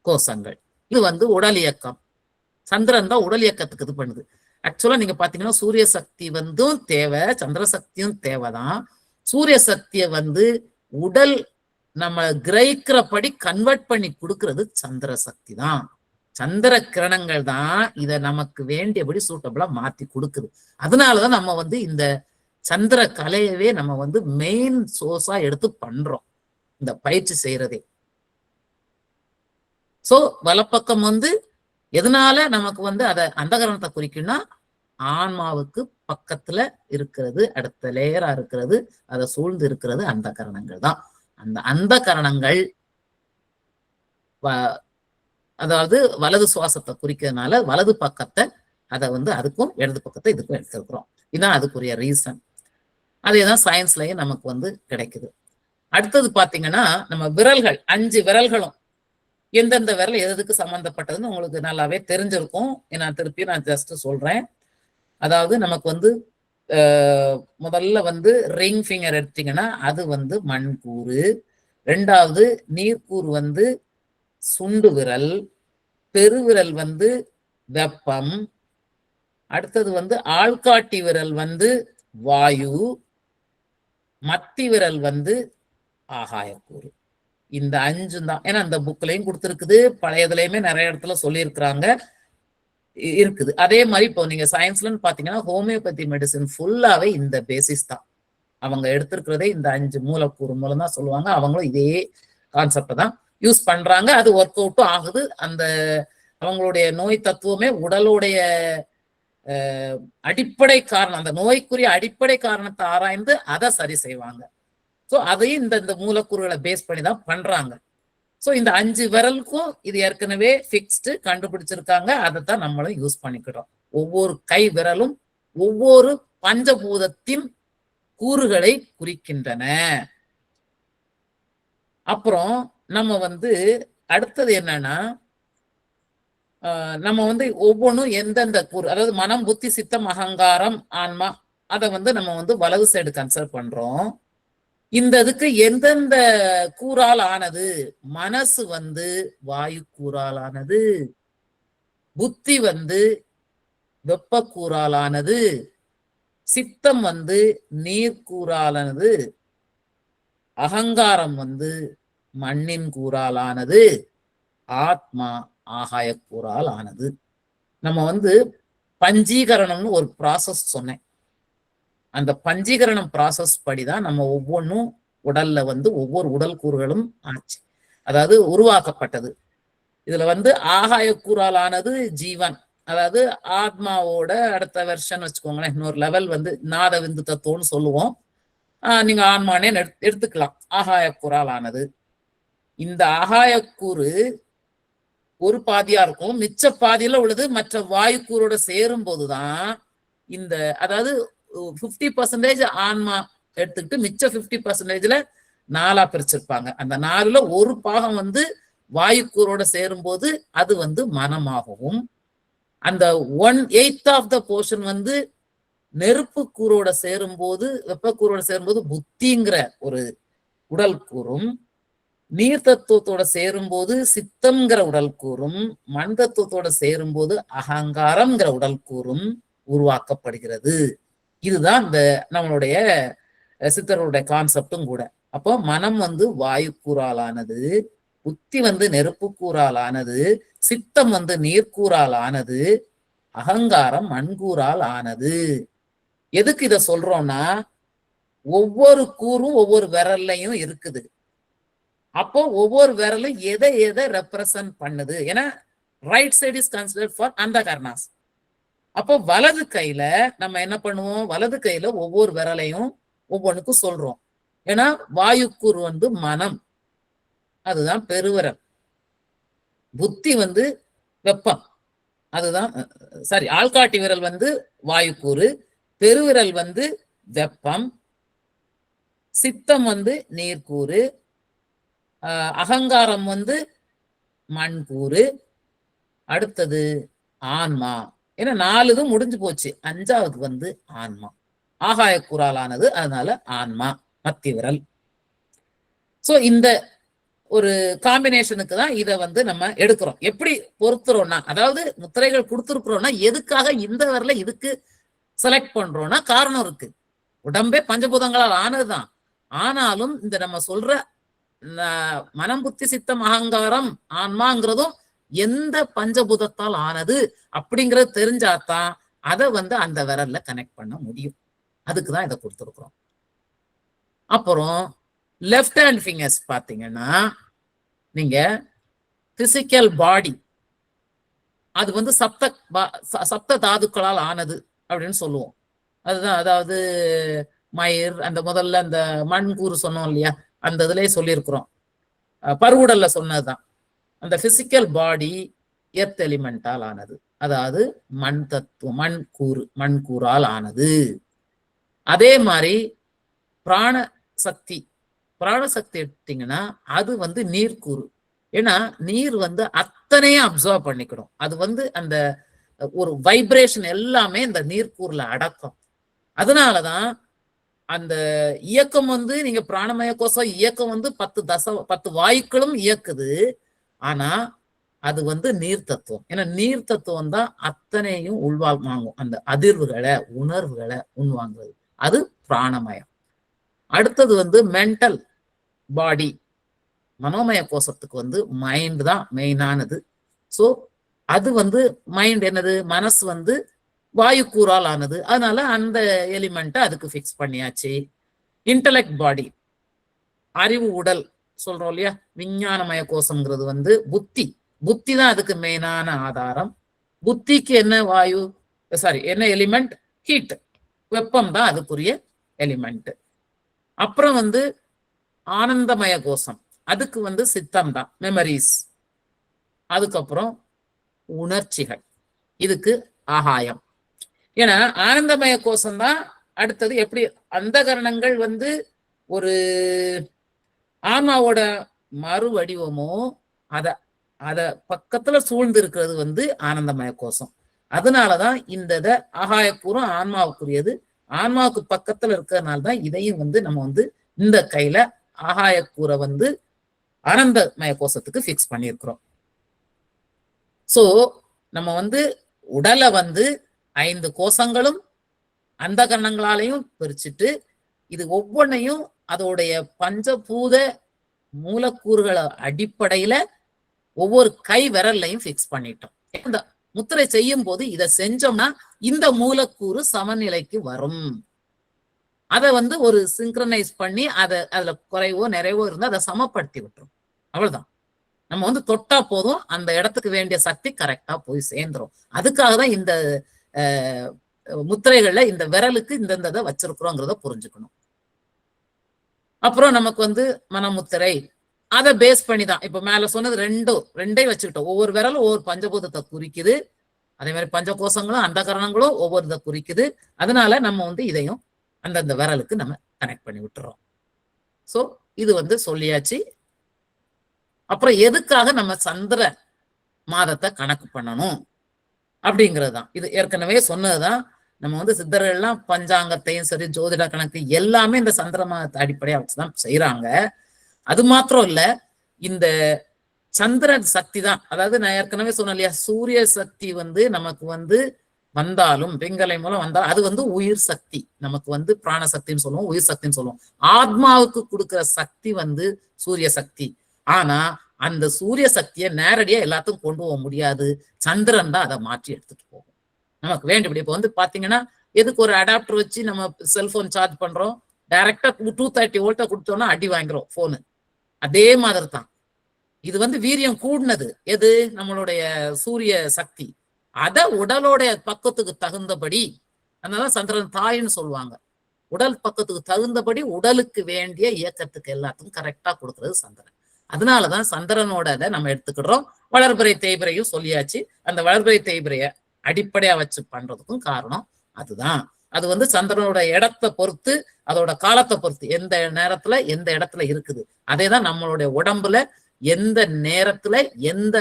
கோஷங்கள். இது வந்து உடல் இயக்கம். சந்திரன் தான் உடல் இயக்கத்துக்கு இது பண்ணுது. ஆக்சுவலா நீங்க பாத்தீங்கன்னா சூரிய சக்தி வந்தும் தேவை, சந்திர சக்தியும் தேவைதான். சூரிய சக்தியை வந்து உடல் நம்ம கிரகிக்கிறபடி கன்வெர்ட் பண்ணி கொடுக்கறது சந்திர சக்தி தான். சந்திர கிரணங்கள் தான் இதை நமக்கு வேண்டியபடி சூட்டபிளா மாத்தி கொடுக்குது. அதனாலதான் நம்ம வந்து இந்த சந்திர கலையவே நம்ம வந்து மெயின் சோர்ஸா எடுத்து பண்றோம் இந்த பயிற்சி செய்யறதே. சோ வலப்பக்கம் வந்து எதனால நமக்கு வந்து அதை அந்த கரணத்தை குறிக்கும்னா, ஆன்மாவுக்கு பக்கத்துல இருக்கிறது, அடுத்த லேயரா இருக்கிறது, அதை சூழ்ந்து இருக்கிறது அந்த கரணங்கள் தான். அந்த கரணங்கள் அதாவது வலது சுவாசத்தை குறிக்கிறதுனால வலது பக்கத்தை அதை வந்து அதுக்கும் இடது பக்கத்தை இதுக்கும் எடுத்திருக்கிறோம். இதுதான் அதுக்குரிய ரீசன். அதேதான் சயின்ஸ்லயும் நமக்கு வந்து கிடைக்குது. அடுத்தது பாத்தீங்கன்னா, நம்ம விரல்கள் 5 விரல்களும் எந்தெந்த விரல் எதுக்கு சம்பந்தப்பட்டதுன்னு உங்களுக்கு நல்லாவே தெரிஞ்சிருக்கும். நான் ஜஸ்ட் சொல்றேன். அதாவது நமக்கு வந்து முதல்ல வந்து ரிங் ஃபிங்கர் எடுத்தீங்கன்னா அது வந்து மண்கூறு. 2வது நீர்க்கூறு வந்து சுண்டு விரல். பெருவிரல் வந்து வெப்பம். அடுத்தது வந்து ஆள்காட்டி விரல் வந்து வாயு. மத்தி விரல் வந்து ஆகாயக்கூறு. இந்த 5 தான். ஏன்னா அந்த புக்லயும் கொடுத்துருக்குது, பழையதுலயுமே நிறைய இடத்துல சொல்லியிருக்கிறாங்க இருக்குது. அதே மாதிரி இப்போ நீங்க சயின்ஸ்லன்னு பாத்தீங்கன்னா ஹோமியோபதி மெடிசின் ஃபுல்லாவே இந்த பேசிஸ் தான். அவங்க எடுத்திருக்கிறதே இந்த 5 மூலக்கூறு மூலம் தான் சொல்லுவாங்க. அவங்களும் இதே கான்செப்ட் தான் யூஸ் பண்றாங்க. அது ஒர்க் அவுட்டும் ஆகுது. அந்த அவங்களுடைய நோய் தத்துவமே உடலுடைய அடிப்படை காரணம், அந்த நோய்க்குரிய அடிப்படை காரணத்தை ஆராய்ந்து அதை சரி செய்வாங்க. ஸோ அதையும் இந்த மூலக்கூறுகளை பேஸ் பண்ணி தான் பண்றாங்க. ஸோ இந்த 5 விரலுக்கும் இது ஏற்கனவே ஃபிக்ஸ்டு கண்டுபிடிச்சிருக்காங்க. அதைத்தான் நம்மளும் யூஸ் பண்ணிக்கிறோம். ஒவ்வொரு கை விரலும் ஒவ்வொரு பஞ்சபூதத்தின் கூறுகளை குறிக்கின்றன. அப்புறம் நம்ம வந்து அடுத்தது என்னன்னா நம்ம வந்து ஒவ்வொன்றும் எந்தெந்த கூறு, அதாவது மனம், புத்தி, சித்தம், அகங்காரம், ஆன்மா, அதை வந்து நம்ம வந்து வலது சைடு கன்சிடர் பண்றோம். இந்த இதுக்கு எந்தெந்த கூறால் ஆனது? மனசு வந்து வாயு கூறால் ஆனது, புத்தி வந்து வெப்ப கூறால் ஆனது, சித்தம் வந்து நீர் கூறாலானது, அகங்காரம் வந்து மண்ணின் கூறால் ஆனது, ஆத்மா ஆகாய கூறால் ஆனது. நம்ம வந்து பஞ்சீகரணம்னு ஒரு ப்ராசஸ் சொன்னேன். அந்த பஞ்சீகரணம் ப்ராசஸ் படிதான் நம்ம ஒவ்வொன்றும் உடல்ல வந்து ஒவ்வொரு உடல் கூறுகளும் ஆச்சு, அதாவது உருவாக்கப்பட்டது. இதுல வந்து ஆகாய கூறால் ஆனது ஜீவன், அதாவது ஆத்மாவோட அடுத்த வெர்ஷன் வச்சுக்கோங்களேன், இன்னொரு லெவல் வந்து நாத விந்து தத்துவம்னு சொல்லுவோம். நீங்க ஆன்மானே எடுத்துக்கலாம். ஆகாய கூறால் ஆனது. இந்த ஆகாய கூறு ஒரு பாதியா இருக்கும், மிச்ச பாதியில உள்ளது மற்ற வாயு கூறோட சேரும் போதுதான் இந்த, அதாவது 50% ஆன்மா எடுத்துக்கிட்டு மிச்ச 50%ல 4ஆ பிரிச்சிருப்பாங்க. அந்த 4ல ஒரு பாகம் வந்து வாயு கூறோட சேரும் போது அது வந்து மனமாகவும், அந்த 1/8 ஆஃப் த போர்ஷன் வந்து நெருப்பு கூறோட சேரும் போது, வெப்ப கூறோட சேரும்போது புத்திங்கிற ஒரு உடல் கூறும், நீர் தத்துவத்தோட சேரும்போது சித்தம்ங்கிற உடல் கூறும், மண் தத்துவத்தோட சேரும்போது அகங்காரம்ங்கிற உடல் கூறும் உருவாக்கப்படுகிறது. இதுதான் இந்த நம்மளுடைய சித்தர்களுடைய கான்செப்டும் கூட. அப்போ மனம் வந்து வாயு கூறாலானது, புத்தி வந்து நெருப்பு கூறாலானது, சித்தம் வந்து நீர்க்கூறால் ஆனது, அகங்காரம் மண்கூறால் ஆனது. எதுக்கு இத சொல்றோம்னா, ஒவ்வொரு கூறும் ஒவ்வொரு விரல்லையும் இருக்குது. அப்போ ஒவ்வொரு விரலும் எதை எதை ரெப்ரசன்ட் பண்ணுது? ஏன்னா right side is considered for அந்த கர்ணாஸ். அப்போ வலது கையில நம்ம என்ன பண்ணுவோம்? வலது கையில ஒவ்வொரு விரலையும் ஒவ்வொன்றுக்கும் சொல்றோம். ஏன்னா வாயுக்கூறு வந்து மனம், அதுதான் பெருவிரல். புத்தி வந்து வெப்பம், அதுதான் சாரி, ஆள்காட்டி விரல் வந்து வாயுக்கூறு, பெருவிரல் வந்து வெப்பம், சித்தம் வந்து நீர்க்கூறு, அகங்காரம் வந்து மண்கூறு, அடுத்தது ஆன்மா. ஏன்னா 4 இதும் முடிஞ்சு போச்சு, 5வது வந்து ஆன்மா, ஆகாய கூறாலானது, அதனால ஆன்மா மத்தி விரல். சோ இந்த ஒரு காம்பினேஷனுக்கு தான் இதை வந்து நம்ம எடுக்கிறோம். எப்படி பொறுத்துறோம்னா, அதாவது முத்திரைகள் கொடுத்துருக்குறோம்னா எதுக்காக இந்த விரல இதுக்கு செலக்ட் பண்றோம்னா காரணம் இருக்கு. உடம்பே பஞ்சபூதங்களால் ஆனதுதான். ஆனாலும் இந்த நம்ம சொல்ற மனம், புத்தி, சித்தம், அகங்காரம், ஆன்மாங்கிறதும் எந்த பஞ்சபூதத்தால் ஆனது அப்படிங்கறது தெரிஞ்சாதான் அதை வந்து அந்த விரல்ல கனெக்ட் பண்ண முடியும். அதுக்குதான் இதை கொடுத்துருக்குறோம். அப்புறம் லெஃப்ட் ஹேண்ட் ஃபிங்கர்ஸ் பாத்தீங்கன்னா, நீங்க பிசிக்கல் பாடி அது வந்து சப்த தாதுக்களால் ஆனது அப்படின்னு சொல்லுவோம். அதுதான், அதாவது மயிர், அந்த முதல்ல அந்த மண் கூறு சொன்னோம் இல்லையா, அந்த இதுலயே சொல்லியிருக்கிறோம், பருவுடல்ல சொன்னதுதான். அந்த பிசிக்கல் பாடி எர்த் எலிமெண்டால் ஆனது, அதாவது மண் தத்துவம், மண் கூறால் ஆனது. அதே மாதிரி பிராணசக்தி எடுத்தீங்கன்னா அது வந்து நீர்க்கூறு. ஏன்னா நீர் வந்து அத்தனையும் அப்சர்வ் பண்ணிக்கணும். அது வந்து அந்த ஒரு வைப்ரேஷன் எல்லாமே இந்த நீர்க்கூறுல அடக்கம். அதனாலதான் அந்த இயக்கம் வந்து, நீங்க பிராணமய கோஷம் இயக்கம் வந்து 10 வாயுக்களும் இயக்குது. ஆனா அது வந்து நீர் தத்துவம். ஏன்னா நீர் தத்துவம் தான் அத்தனையும் உள்வாங்கும், அந்த அதிர்வுகளை உணர்வுகளை உள்வாங்குவது. அது பிராணமயம். அடுத்தது வந்து மென்டல் பாடி, மனோமய கோஷத்துக்கு வந்து மைண்ட் தான் மெயினானது. சோ அது வந்து மைண்ட் என்னது, மனசு வந்து வாயு கூறால் ஆனது, அதனால அந்த எலிமெண்ட்டை அதுக்கு ஃபிக்ஸ் பண்ணியாச்சு. இன்டலெக்ட் பாடி, அறிவு உடல் சொல்றோம் இல்லையா, விஞ்ஞானமய கோஷம்ங்கிறது வந்து புத்தி தான் அதுக்கு மெயினான ஆதாரம். புத்திக்கு என்ன வாயு, சாரி என்ன எலிமெண்ட், ஹீட், வெப்பம் தான் அதுக்குரிய எலிமெண்ட். அப்புறம் வந்து ஆனந்தமய கோஷம், அதுக்கு வந்து சித்தம் தான், மெமரிஸ். அதுக்கப்புறம் உணர்ச்சிகள், இதுக்கு ஆகாயம். ஏன்னா ஆனந்தமய கோஷம் தான் அடுத்தது. எப்படி அந்த கரணங்கள் வந்து ஒரு ஆன்மாவோட மறு வடிவமோ அத அத பக்கத்துல சூழ்ந்து இருக்கிறது வந்து ஆனந்தமய கோஷம். அதனாலதான் இந்த இதை ஆகாயக்கூறும் ஆன்மாவுக்குரியது. ஆன்மாவுக்கு பக்கத்துல இருக்கிறதுனால தான் இதையும் வந்து நம்ம வந்து இந்த கையில ஆகாயக்கூரை வந்து ஆனந்தமய கோஷத்துக்கு பிக்ஸ் பண்ணியிருக்கிறோம். சோ நம்ம வந்து உடலை வந்து 5 கோஷங்களும் அந்த கரணங்களாலையும் பிரிச்சுட்டு இது ஒவ்வொன்னையும் அதோடைய பஞ்சபூத மூலக்கூறுகளை அடிப்படையில ஒவ்வொரு கை விரல்லையும் பிக்ஸ் பண்ணிட்டோம். இந்த முத்திரை செய்யும் போது இதை செஞ்சோம்னா இந்த மூலக்கூறு சமநிலைக்கு வரும். அதை வந்து ஒரு சிங்க்ரனைஸ் பண்ணி அதுல குறைவோ நிறைவோ இருந்தா அதை சமப்படுத்தி விட்டுரும். அவ்வளவுதான். நம்ம வந்து தொட்டா போதும், அந்த இடத்துக்கு வேண்டிய சக்தி கரெக்டா போய் சேர்ந்துரும். அதுக்காக தான் இந்த முத்திரைகள்ல இந்த விரலுக்கு இந்த வச்சிருக்கிறோங்கிறத புரிஞ்சுக்கணும். அப்புறம் நமக்கு வந்து மனமுத்திரை, அதை பேஸ் பண்ணி தான் இப்ப மேல சொன்னது ரெண்டையும் வச்சுக்கிட்டோம். ஒவ்வொரு விரலும் ஒவ்வொரு பஞ்சபூதத்தை குறிக்குது. அதே மாதிரி பஞ்சகோஷங்களும் அந்த கரணங்களும் ஒவ்வொரு இதை குறிக்குது. அதனால நம்ம வந்து இதையும் அந்தந்த விரலுக்கு நம்ம கனெக்ட் பண்ணி விட்டுறோம். சோ இது வந்து சொல்லியாச்சு. அப்புறம் எதுக்காக நம்ம சந்திர மாதத்தை கணக்கு பண்ணணும் அப்படிங்கிறது தான். இது ஏற்கனவே சொன்னதுதான். நம்ம வந்து சித்தர்கள்லாம் பஞ்சாங்கத்தையும் சரி ஜோதிட கணக்கு எல்லாமே இந்த சந்திர மாதத்தை அடிப்படையா வச்சுதான் செய்யறாங்க. அது மாத்திரம் இல்ல, இந்த சந்திரன் சக்தி தான். அதாவது நான் ஏற்கனவே சொன்னேன் இல்லையா, சூரிய சக்தி வந்து நமக்கு வந்து வந்தாலும் பிங்கலை மூலம் வந்தாலும் அது வந்து உயிர் சக்தி. நமக்கு வந்து பிராண சக்தின்னு சொல்லுவோம், உயிர் சக்தின்னு சொல்லுவோம். ஆத்மாவுக்கு கொடுக்கிற சக்தி வந்து சூரிய சக்தி. ஆனா அந்த சூரிய சக்தியை நேரடியா எல்லாத்துக்கும் கொண்டு போக முடியாது. சந்திரன் தான் அதை மாற்றி எடுத்துட்டு போகும். நமக்கு வேண்டியபடி இப்ப வந்து பாத்தீங்கன்னா, எதுக்கு ஒரு அடாப்டர் வச்சு நம்ம செல்போன் சார்ஜ் பண்றோம், டைரக்டா 230 வோல்ட்டை கொடுத்தோம்னா அடி வாங்கிறோம் போனு. அதே மாதிரி தான் இது வந்து வீரியம் கூடினது எது, நம்மளுடைய சூரிய சக்தி. அத உடலோட பக்கத்துக்கு தகுந்தபடி, அதனால சந்திரன் தாயின்னு சொல்லுவாங்க. உடல் பக்கத்துக்கு தகுந்தபடி உடலுக்கு வேண்டிய இயக்கத்துக்கு எல்லாத்துக்கும் கரெக்டா கொடுக்கறது சந்திரன். அதனாலதான் சந்திரனோட நம்ம எடுத்துக்கிறோம். வளர்பிறை தேய்பிரையும் சொல்லியாச்சு. அந்த வளர்பிறை தேய்பிரைய அடிப்படையா வச்சு பண்றதுக்கும் காரணம் அதுதான். அது வந்து சந்திரனோட இடத்தை பொறுத்து, அதோட காலத்தை பொறுத்து, எந்த நேரத்துல எந்த இடத்துல இருக்குது. அதேதான் நம்மளுடைய உடம்புல எந்த நேரத்துல எந்த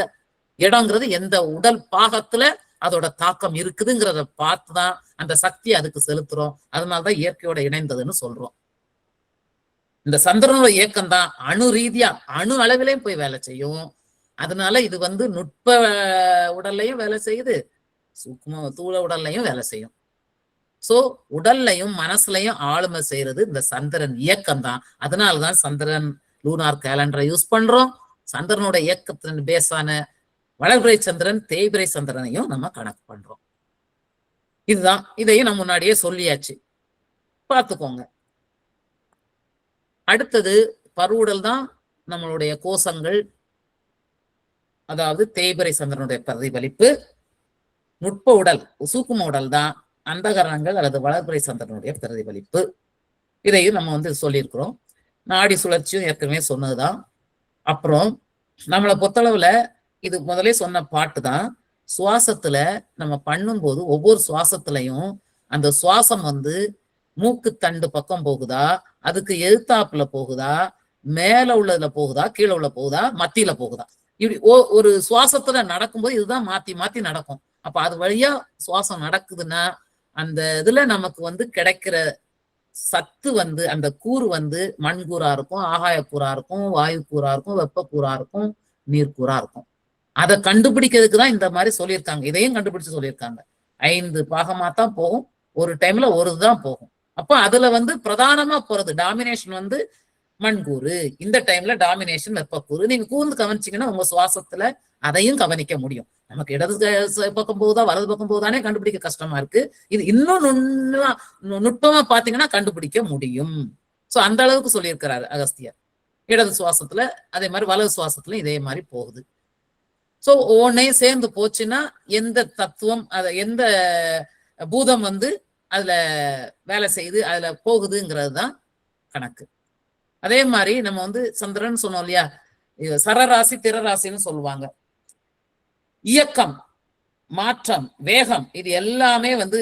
இடங்கிறது, எந்த உடல் பாகத்துல அதோட தாக்கம் இருக்குதுங்கிறத பார்த்துதான் அந்த சக்தி அதுக்கு செலுத்துறோம். அதனாலதான் இயற்கையோட இணைந்ததுன்னு சொல்றோம். இந்த சந்திரனோட இயக்கம் தான் அணு ரீதியா அணு அளவிலையும் போய் வேலை செய்யும். அதனால இது வந்து நுட்ப உடல்லையும் வேலை செய்யுது, சூக்ம தூள உடல்லையும் வேலை செய்யும். சோ உடல்லையும் மனசுலையும் ஆளுமை செய்யறது இந்த சந்திரன் இயக்கம் தான். அதனாலதான் சந்திரன் லூனார் கேலண்டரை யூஸ் பண்றோம். சந்திரனோட இயக்கத்தின் பேஸான வளர்பிறை சந்திரன் தேய்பிறை சந்திரனையும் நம்ம கணக்கு பண்றோம். இதுதான். இதையும் நம்ம முன்னாடியே சொல்லியாச்சு, பார்த்துக்கோங்க. அடுத்தது பருவுடல் தான் நம்மளுடைய கோஷங்கள், அதாவது தேய்பிறை சந்திரனுடைய பிரதிபலிப்பு. நுட்ப உடல் சூக்கும உடல் தான் அந்தகரணங்கள் அல்லது வளர்பிறை சந்திரனுடைய பிரதிபலிப்பு. இதையும் நம்ம வந்து சொல்லியிருக்கிறோம். நாடி சுழற்சியும் ஏற்கனவே சொன்னதுதான். அப்புறம் நம்மளை பொறுத்தளவுல இது முதலே சொன்ன பாட்டு தான். சுவாசத்துல நம்ம பண்ணும்போது ஒவ்வொரு சுவாசத்திலையும் அந்த சுவாசம் வந்து மூக்கு தண்டு பக்கம் போகுதா, அதுக்கு எதிர்த்தாப்புல போகுதா, மேல உள்ளதுல போகுதா, கீழே உள்ள போகுதா, மத்தியில போகுதா, இப்படி ஒரு சுவாசத்துல நடக்கும்போது இதுதான் மாத்தி மாத்தி நடக்கும். அப்ப அது வழியா சுவாசம் நடக்குதுன்னா அந்த இதுல நமக்கு வந்து கிடைக்கிற சத்து வந்து அந்த கூறு வந்து மண்கூறா இருக்கும், ஆகாய கூறா இருக்கும், வாயு கூறா இருக்கும், வெப்ப கூறா இருக்கும், நீர்க்கூறா இருக்கும். அதை கண்டுபிடிக்கிறதுக்கு தான் இந்த மாதிரி சொல்லியிருக்காங்க. இதையும் கண்டுபிடிச்சு சொல்லியிருக்காங்க. 5 பாகமா தான் போகும், ஒரு டைம்ல ஒரு இதுதான் போகும். அப்ப அதுல வந்து பிரதானமா போறது டாமினேஷன் வந்து மண்கூறு, இந்த டைம்ல டாமினேஷன் வெப்பக்கூறு. நீங்க கூர்ந்து கவனிச்சீங்கன்னா உங்க சுவாசத்துல அதையும் கவனிக்க முடியும். நமக்கு இடது பக்கம் போகுதா வலது பக்கம் போகுதானே கண்டுபிடிக்க கஷ்டமா இருக்கு. இது இன்னும் நுட்பமா பாத்தீங்கன்னா கண்டுபிடிக்க முடியும். சோ அந்த அளவுக்கு சொல்லியிருக்கிறாரு அகஸ்தியர். இடது சுவாசத்துல அதே மாதிரி வலது சுவாசத்துல இதே மாதிரி போகுது. சோ ஒன்னையும் சேர்ந்து போச்சுன்னா எந்த தத்துவம் எந்த பூதம் வந்து அதுல வேலை செய்து அதுல போகுதுங்கிறது தான் கணக்கு. அதே மாதிரி நம்ம வந்து சந்திரன் சொன்னோம் இல்லையா, சரராசி திரராசின்னு சொல்லுவாங்க. இயக்கம், மாற்றம், வேகம், இது எல்லாமே வந்து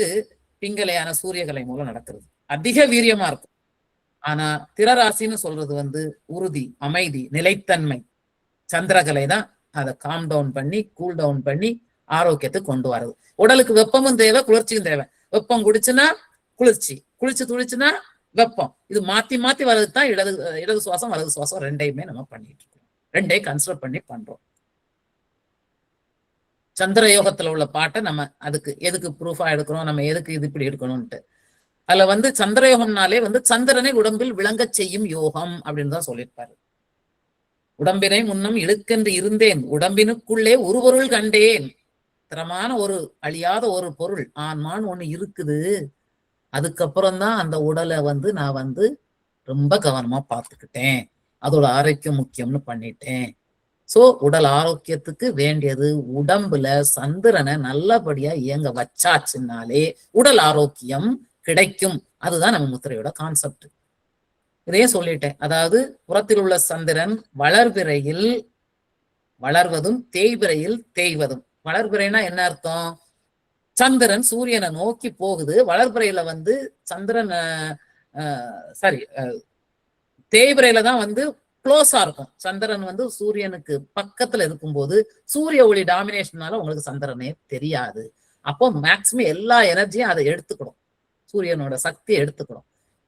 பிங்கலையான சூரியகலை மூலம் நடக்கிறது. அதிக வீரியமா இருக்கும். ஆனா திரராசின்னு சொல்றது வந்து உறுதி, அமைதி, நிலைத்தன்மை. சந்திரகலை தான் அதை காம் டவுன் பண்ணி கூல் டவுன் பண்ணி ஆரோக்கியத்தை கொண்டு வர்றது. உடலுக்கு வெப்பமும் தேவை, குளிர்ச்சியும் தேவை. வெப்பம் குடிச்சுன்னா குளிர்ச்சி, குளிச்சு துளிச்சுன்னா வெப்பம். இது மாத்தி மாத்தி வர்றது தான் இடது சுவாசம் வலது சுவாசம் ரெண்டையுமே நம்ம பண்ணிட்டு இருக்கோம். ரெண்டையும் கன்சிடர் பண்ணி பண்றோம். சந்திர யோகத்துல உள்ள பாட்டை நம்ம அதுக்கு எதுக்கு ப்ரூஃபா எடுக்கிறோம், நம்ம எதுக்கு இது இப்படி எடுக்கணும்ட்டு. அதுல வந்து சந்திரயோகம்னாலே வந்து சந்திரனை உடம்பில் விளங்க செய்யும் யோகம் அப்படின்னு தான் சொல்லியிருப்பாரு. உடம்பினை முன்னம் இழுக்கென்று இருந்தேன், உடம்பினுக்குள்ளே ஒரு பொருள் கண்டேன். தரமான ஒரு அழியாத ஒரு பொருள் ஆன்மான்னு ஒண்ணு இருக்குது. அதுக்கப்புறம் தான் அந்த உடலை வந்து நான் வந்து ரொம்ப கவனமா பார்த்துக்கிட்டேன், அதோட ஆரோக்கியம் முக்கியம்னு பண்ணிட்டேன். சோ உடல் ஆரோக்கியத்துக்கு வேண்டியது உடம்புல சந்திரனை நல்லபடியா இயங்க வச்சாச்சுன்னாலே உடல் ஆரோக்கியம் கிடைக்கும். அதுதான் நம்ம முத்திரையோட கான்செப்ட். இதையே சொல்லிட்டேன். அதாவது புறத்தில் உள்ள சந்திரன் வளர்பிறையில் வளர்வதும் தேய்பிறையில் தேய்வதும். வளர்பிறைனா என்ன அர்த்தம்? சந்திரன் சூரியனை நோக்கி போகுது. வளர்பிறையில வந்து சந்திரன் சாரி தேய்பிறையில தான் வந்து க்ளோஸா இருக்கும். சந்திரன் வந்து சூரியனுக்கு பக்கத்துல இருக்கும்போது சூரிய ஒளி டாமினேஷனால உங்களுக்கு சந்திரனே தெரியாது. அப்போ மேக்சிமம் எல்லா எனர்ஜியும் அதை எடுத்துக்கணும், சூரியனோட சக்தியை எடுத்துக்கணும்.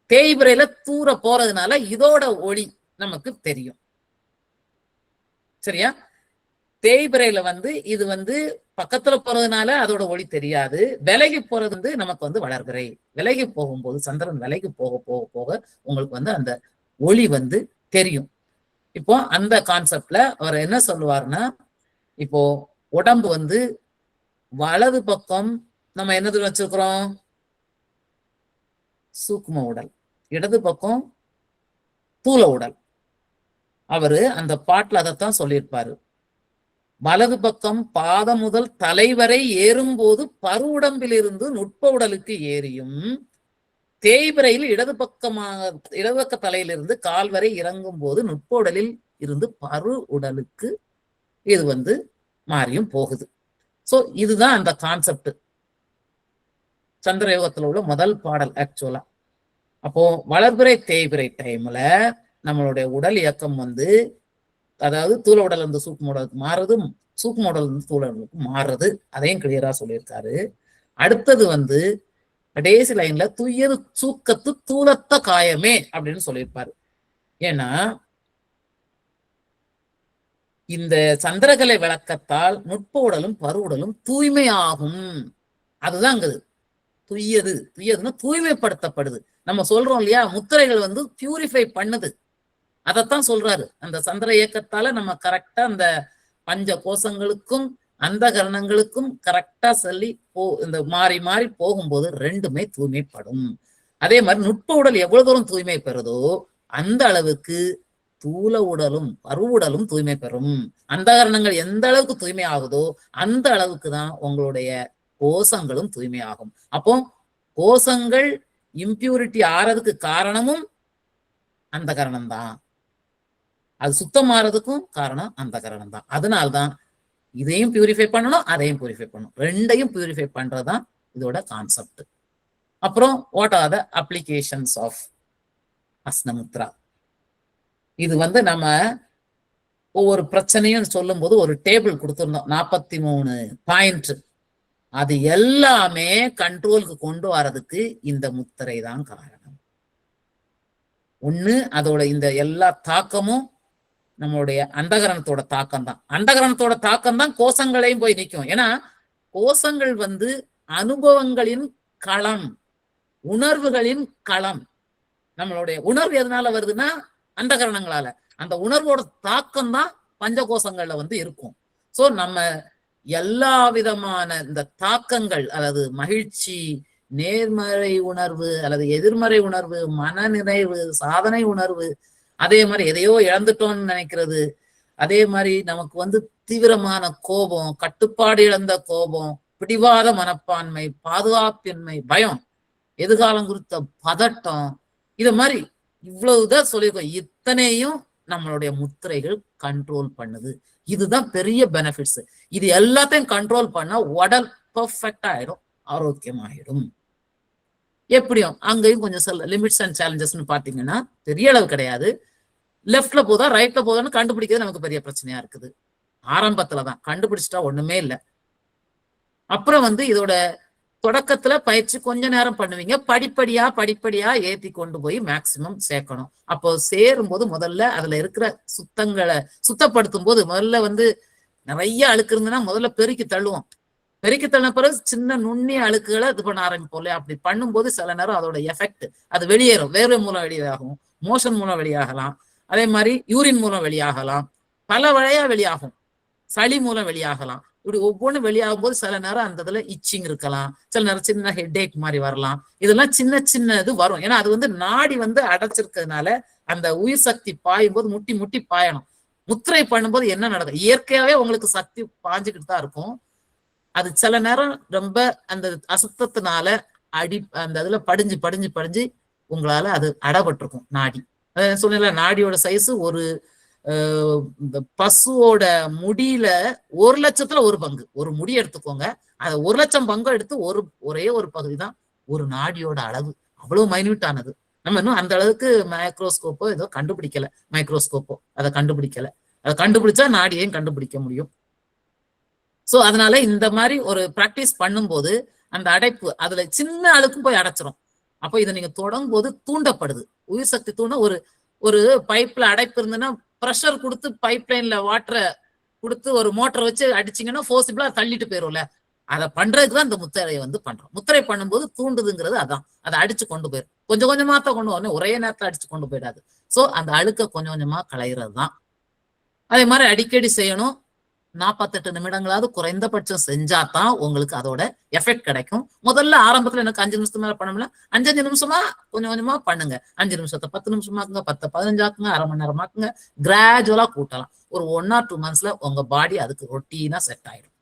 தேய்பிறையில தூர போறதுனால இதோட ஒளி நமக்கு தெரியும். சரியா? தேய்பிறையில வந்து இது வந்து பக்கத்துல போறதுனால அதோட ஒளி தெரியாது. விலகி போறது வந்து நமக்கு வந்து வளர்பிறை. விலகி போகும்போது சந்திரன் விலகி போக போக போக உங்களுக்கு வந்து அந்த ஒளி வந்து தெரியும். இப்போ அந்த கான்செப்ட்ல அவர் என்ன சொல்லுவாருன்னா, இப்போ உடம்பு வந்து வலது பக்கம் நம்ம என்னது வச்சிருக்கிறோம்? சூக்ம உடல். இடது பக்கம் தூல உடல். அவரு அந்த பாட்டுல அதைத்தான் சொல்லியிருப்பாரு. வலது பக்கம் பாதம் முதல் தலைவரை ஏறும்போது பரு உடம்பிலிருந்து நுட்ப உடலுக்கு ஏறியும், தேய்பிறையில் இடது பக்க தலையிலிருந்து கால் வரை இறங்கும் போது நுட்ப உடலில் இருந்து பரு உடலுக்கு இது வந்து மாறியும் போகுது. சோ இதுதான் அந்த கான்செப்ட் சந்திரயோகத்துல உள்ள முதல் பாடல் ஆக்சுவலா. அப்போ வளர்பிறை தேய்பிறை டைம்ல நம்மளுடைய உடல் இயக்கம் வந்து, அதாவது தூள உடல் இருந்து சூக்ம உடலுக்கு மாறுறது, சூக்ம உடல் இருந்து தூள உடலுக்கு மாறுறது. அதையும் கிளியரா சொல்லியிருக்காரு. அடுத்தது வந்து கடைசி லைன்ல துய்யது சூக்கத்து தூளத்த காயமே அப்படின்னு சொல்லியிருப்பாரு. ஏன்னா இந்த சந்திரகலை விளக்கத்தால் நுட்ப உடலும் பரு உடலும் தூய்மையாகும். அதுதான் அங்க துய்யதுன்னா தூய்மைப்படுத்தப்படுது. நம்ம சொல்றோம் இல்லையா, முத்திரைகள் வந்து பியூரிஃபை பண்ணுது. அதைத்தான் சொல்றாரு. அந்த சந்திர இயக்கத்தால நம்ம கரெக்டா அந்த பஞ்ச கோஷங்களுக்கும் அந்த கரணங்களுக்கும் கரெக்டா சொல்லி இந்த மாறி மாறி போகும்போது ரெண்டுமே தூய்மைப்படும். அதே மாதிரி நுட்ப உடல் எவ்வளவு தூரம் தூய்மை பெறுதோ அந்த அளவுக்கு தூல உடலும் பருவுடலும் தூய்மை பெறும். அந்த கரணங்கள் எந்த அளவுக்கு தூய்மை ஆகுதோ அந்த அளவுக்கு தான் உங்களுடைய கோஷங்களும் தூய்மை ஆகும். அப்போ கோஷங்கள் இம்பியூரிட்டி ஆறதுக்கு காரணமும் அந்த கரணம் தான், அது சுத்தம் ஆறதுக்கும் காரணம் அந்த கரணம் தான். அதனால்தான் இதையும் பியூரிஃபை பண்ணணும், அதையும் பியூரிஃபை பண்ணணும். ரெண்டையும் பியூரிஃபை பண்றதுதான் இதோட கான்செப்ட். அப்புறம் what are the applications of Asnamudra? இது வந்து நம்ம ஒவ்வொரு பிரச்சனையும் சொல்லும் போது ஒரு டேபிள் கொடுத்துருந்தோம், 43 பாயிண்ட். அது எல்லாமே கண்ட்ரோலுக்கு கொண்டு வரதுக்கு இந்த முத்திரை தான் காரணம். ஒண்ணு அதோட இந்த எல்லா தாக்கமும் நம்மளுடைய அந்தகரணத்தோட தாக்கம் தான். அந்தகரணத்தோட தாக்கம் தான் கோஷங்களையும் போய் நிற்கும். ஏன்னா கோஷங்கள் வந்து அனுபவங்களின் களம், உணர்வுகளின் களம். நம்மளுடைய உணர்வு எதனால வருதுன்னா அந்தகரணங்களால. அந்த உணர்வோட தாக்கம் தான் பஞ்ச கோஷங்கள்ல வந்து இருக்கும். சோ நம்ம எல்லா விதமான இந்த தாக்கங்கள், அதாவது மகிழ்ச்சி, நேர்மறை உணர்வு அல்லது எதிர்மறை உணர்வு, மன நிறைவு, சாதனை உணர்வு, அதே மாதிரி எதையோ இழந்துட்டோம்னு நினைக்கிறது, அதே மாதிரி நமக்கு வந்து தீவிரமான கோபம், கட்டுப்பாடு இழந்த கோபம், பிடிவாத மனப்பான்மை, பாதுகாப்பின்மை, பயம், எதிர்காலம் குறித்த பதட்டம், இத மாதிரி இவ்வளவுதான் சொல்லியிருக்கோம். இத்தனையும் நம்மளுடைய முத்திரைகள் கண்ட்ரோல் பண்ணுது. இதுதான் பெரிய பெனிஃபிட்ஸ். இது எல்லாத்தையும் கண்ட்ரோல் பண்ணா உடல் பெர்ஃபெக்டா ஆயிடும், ஆரோக்கியமாயிடும். எப்படியும் அங்கேயும் கொஞ்சம் சில லிமிட்ஸ் அண்ட் சேலஞ்சஸ்ன்னு பாத்தீங்கன்னா பெரிய அளவு கிடையாது. லெஃப்ட்ல போதா ரைட்ல போதான்னு கண்டுபிடிக்கிறது நமக்கு பெரிய பிரச்சனையா இருக்குது. ஆரம்பத்துலதான் கண்டுபிடிச்சிட்டா ஒண்ணுமே இல்லை. அப்புறம் வந்து இதோட தொடக்கத்துல பயிற்சி கொஞ்ச நேரம் பண்ணுவீங்க. படிப்படியா ஏத்தி கொண்டு போய் மேக்சிமம் சேர்க்கணும். அப்போ சேரும்போது முதல்ல அதுல இருக்கிற சுத்தப்படுத்தும் போது முதல்ல வந்து நிறைய அழுக்கு இருந்ததுன்னா முதல்ல பெருக்கி தள்ளுவோம். பெருக்கி தள்ளின பிறகு சின்ன நுண்ணிய அழுக்குகளை இது பண்ண ஆரம்பிப்போம் இல்லையா? அப்படி பண்ணும்போது சில நேரம் அதோட எஃபெக்ட் அது வெளியேறும். வேர்வை மூலம் வெளியாகும், மோஷன் மூலம் வெளியாகலாம், அதே மாதிரி யூரின் மூலம் வெளியாகலாம், பல வழியா வெளியாகும், சளி மூலம் வெளியாகலாம். இப்படி ஒவ்வொன்றும் வெளியாகும் போது சில நேரம் அந்த இதுல இச்சிங் இருக்கலாம், சில நேரம் சின்ன ஹெட்ஏக் மாதிரி வரலாம். இதெல்லாம் சின்ன இது வரும். ஏன்னா அது வந்து நாடி வந்து அடைச்சிருக்கிறதுனால அந்த உயிர் சக்தி பாயும் போது முட்டி முட்டி பாயணும். முத்திரை பண்ணும்போது என்ன நடக்கும்? இயற்கையாவே உங்களுக்கு சக்தி பாஞ்சுக்கிட்டு தான் இருக்கும். அது சில நேரம் ரொம்ப அந்த அசுத்தத்தினால அந்த இதுல படிஞ்சு உங்களால அது அடப்பட்டிருக்கும் நாடி. சொன்னீங்களா, நாடியோட சைஸ் ஒரு இந்த பசுவோட முடியில 1,00,000த்துல 1 பங்கு. ஒரு முடி எடுத்துக்கோங்க, அதை 1,00,000 பங்கு எடுத்து ஒரே ஒரு பகுதி தான் ஒரு நாடியோட அளவு. அவ்வளவு மைன்யூட் ஆனது. நம்ம இன்னும் அந்த அளவுக்கு மைக்ரோஸ்கோப்போ ஏதோ கண்டுபிடிக்கல. அதை கண்டுபிடிச்சா நாடியையும் கண்டுபிடிக்க முடியும். சோ அதனால இந்த மாதிரி ஒரு பிராக்டிஸ் பண்ணும்போது அந்த அடைப்பு அதுல சின்ன அழுக்கும் போய் அடைச்சிரும். அப்போ இதை நீங்க தொடங்கும் போது தூண்டப்படுது, உயிர் சக்தி ஒரு பைப்ல அடைப்பு இருந்ததுன்னா ப்ரெஷர் கொடுத்து பைப் லைன்ல வாட்டரை கொடுத்து ஒரு மோட்டரை வச்சு அடிச்சிங்கன்னா ஃபோர்சிபிளா தள்ளிட்டு போயிரும்ல. அதை பண்றதுக்குதான் இந்த முத்திரையை வந்து பண்றோம். முத்திரை பண்ணும்போது தூண்டுதுங்கிறது அதான். அதை அடிச்சு கொண்டு போயிடும். கொஞ்சம் கொஞ்சமா தான் கொண்டு வரணும், ஒரே நேரத்துல அடிச்சு கொண்டு போயிடாது. சோ அந்த அழுக்க கொஞ்சம் கொஞ்சமா களையிறது தான். அதே மாதிரி அடிக்கடி செய்யணும். 48 நிமிடங்களாவது குறைந்தபட்சம் செஞ்சாதான் உங்களுக்கு அதோட எஃபெக்ட் கிடைக்கும். முதல்ல ஆரம்பத்துல எனக்கு 5 நிமிஷத்துக்கு மேல பண்ண முடியல, 5 நிமிஷமா கொஞ்சம் கொஞ்சமா பண்ணுங்க. 5 நிமிஷத்தை 10 நிமிஷமாக்குங்க, 10 15 ஆக்குங்க, அரை மணி நேரம் ஆக்குங்க. கிராஜுவலா கூட்டலாம். ஒரு 1 or 2 monthsல உங்க பாடி அதுக்கு ரொட்டீனா செட் ஆயிடும்.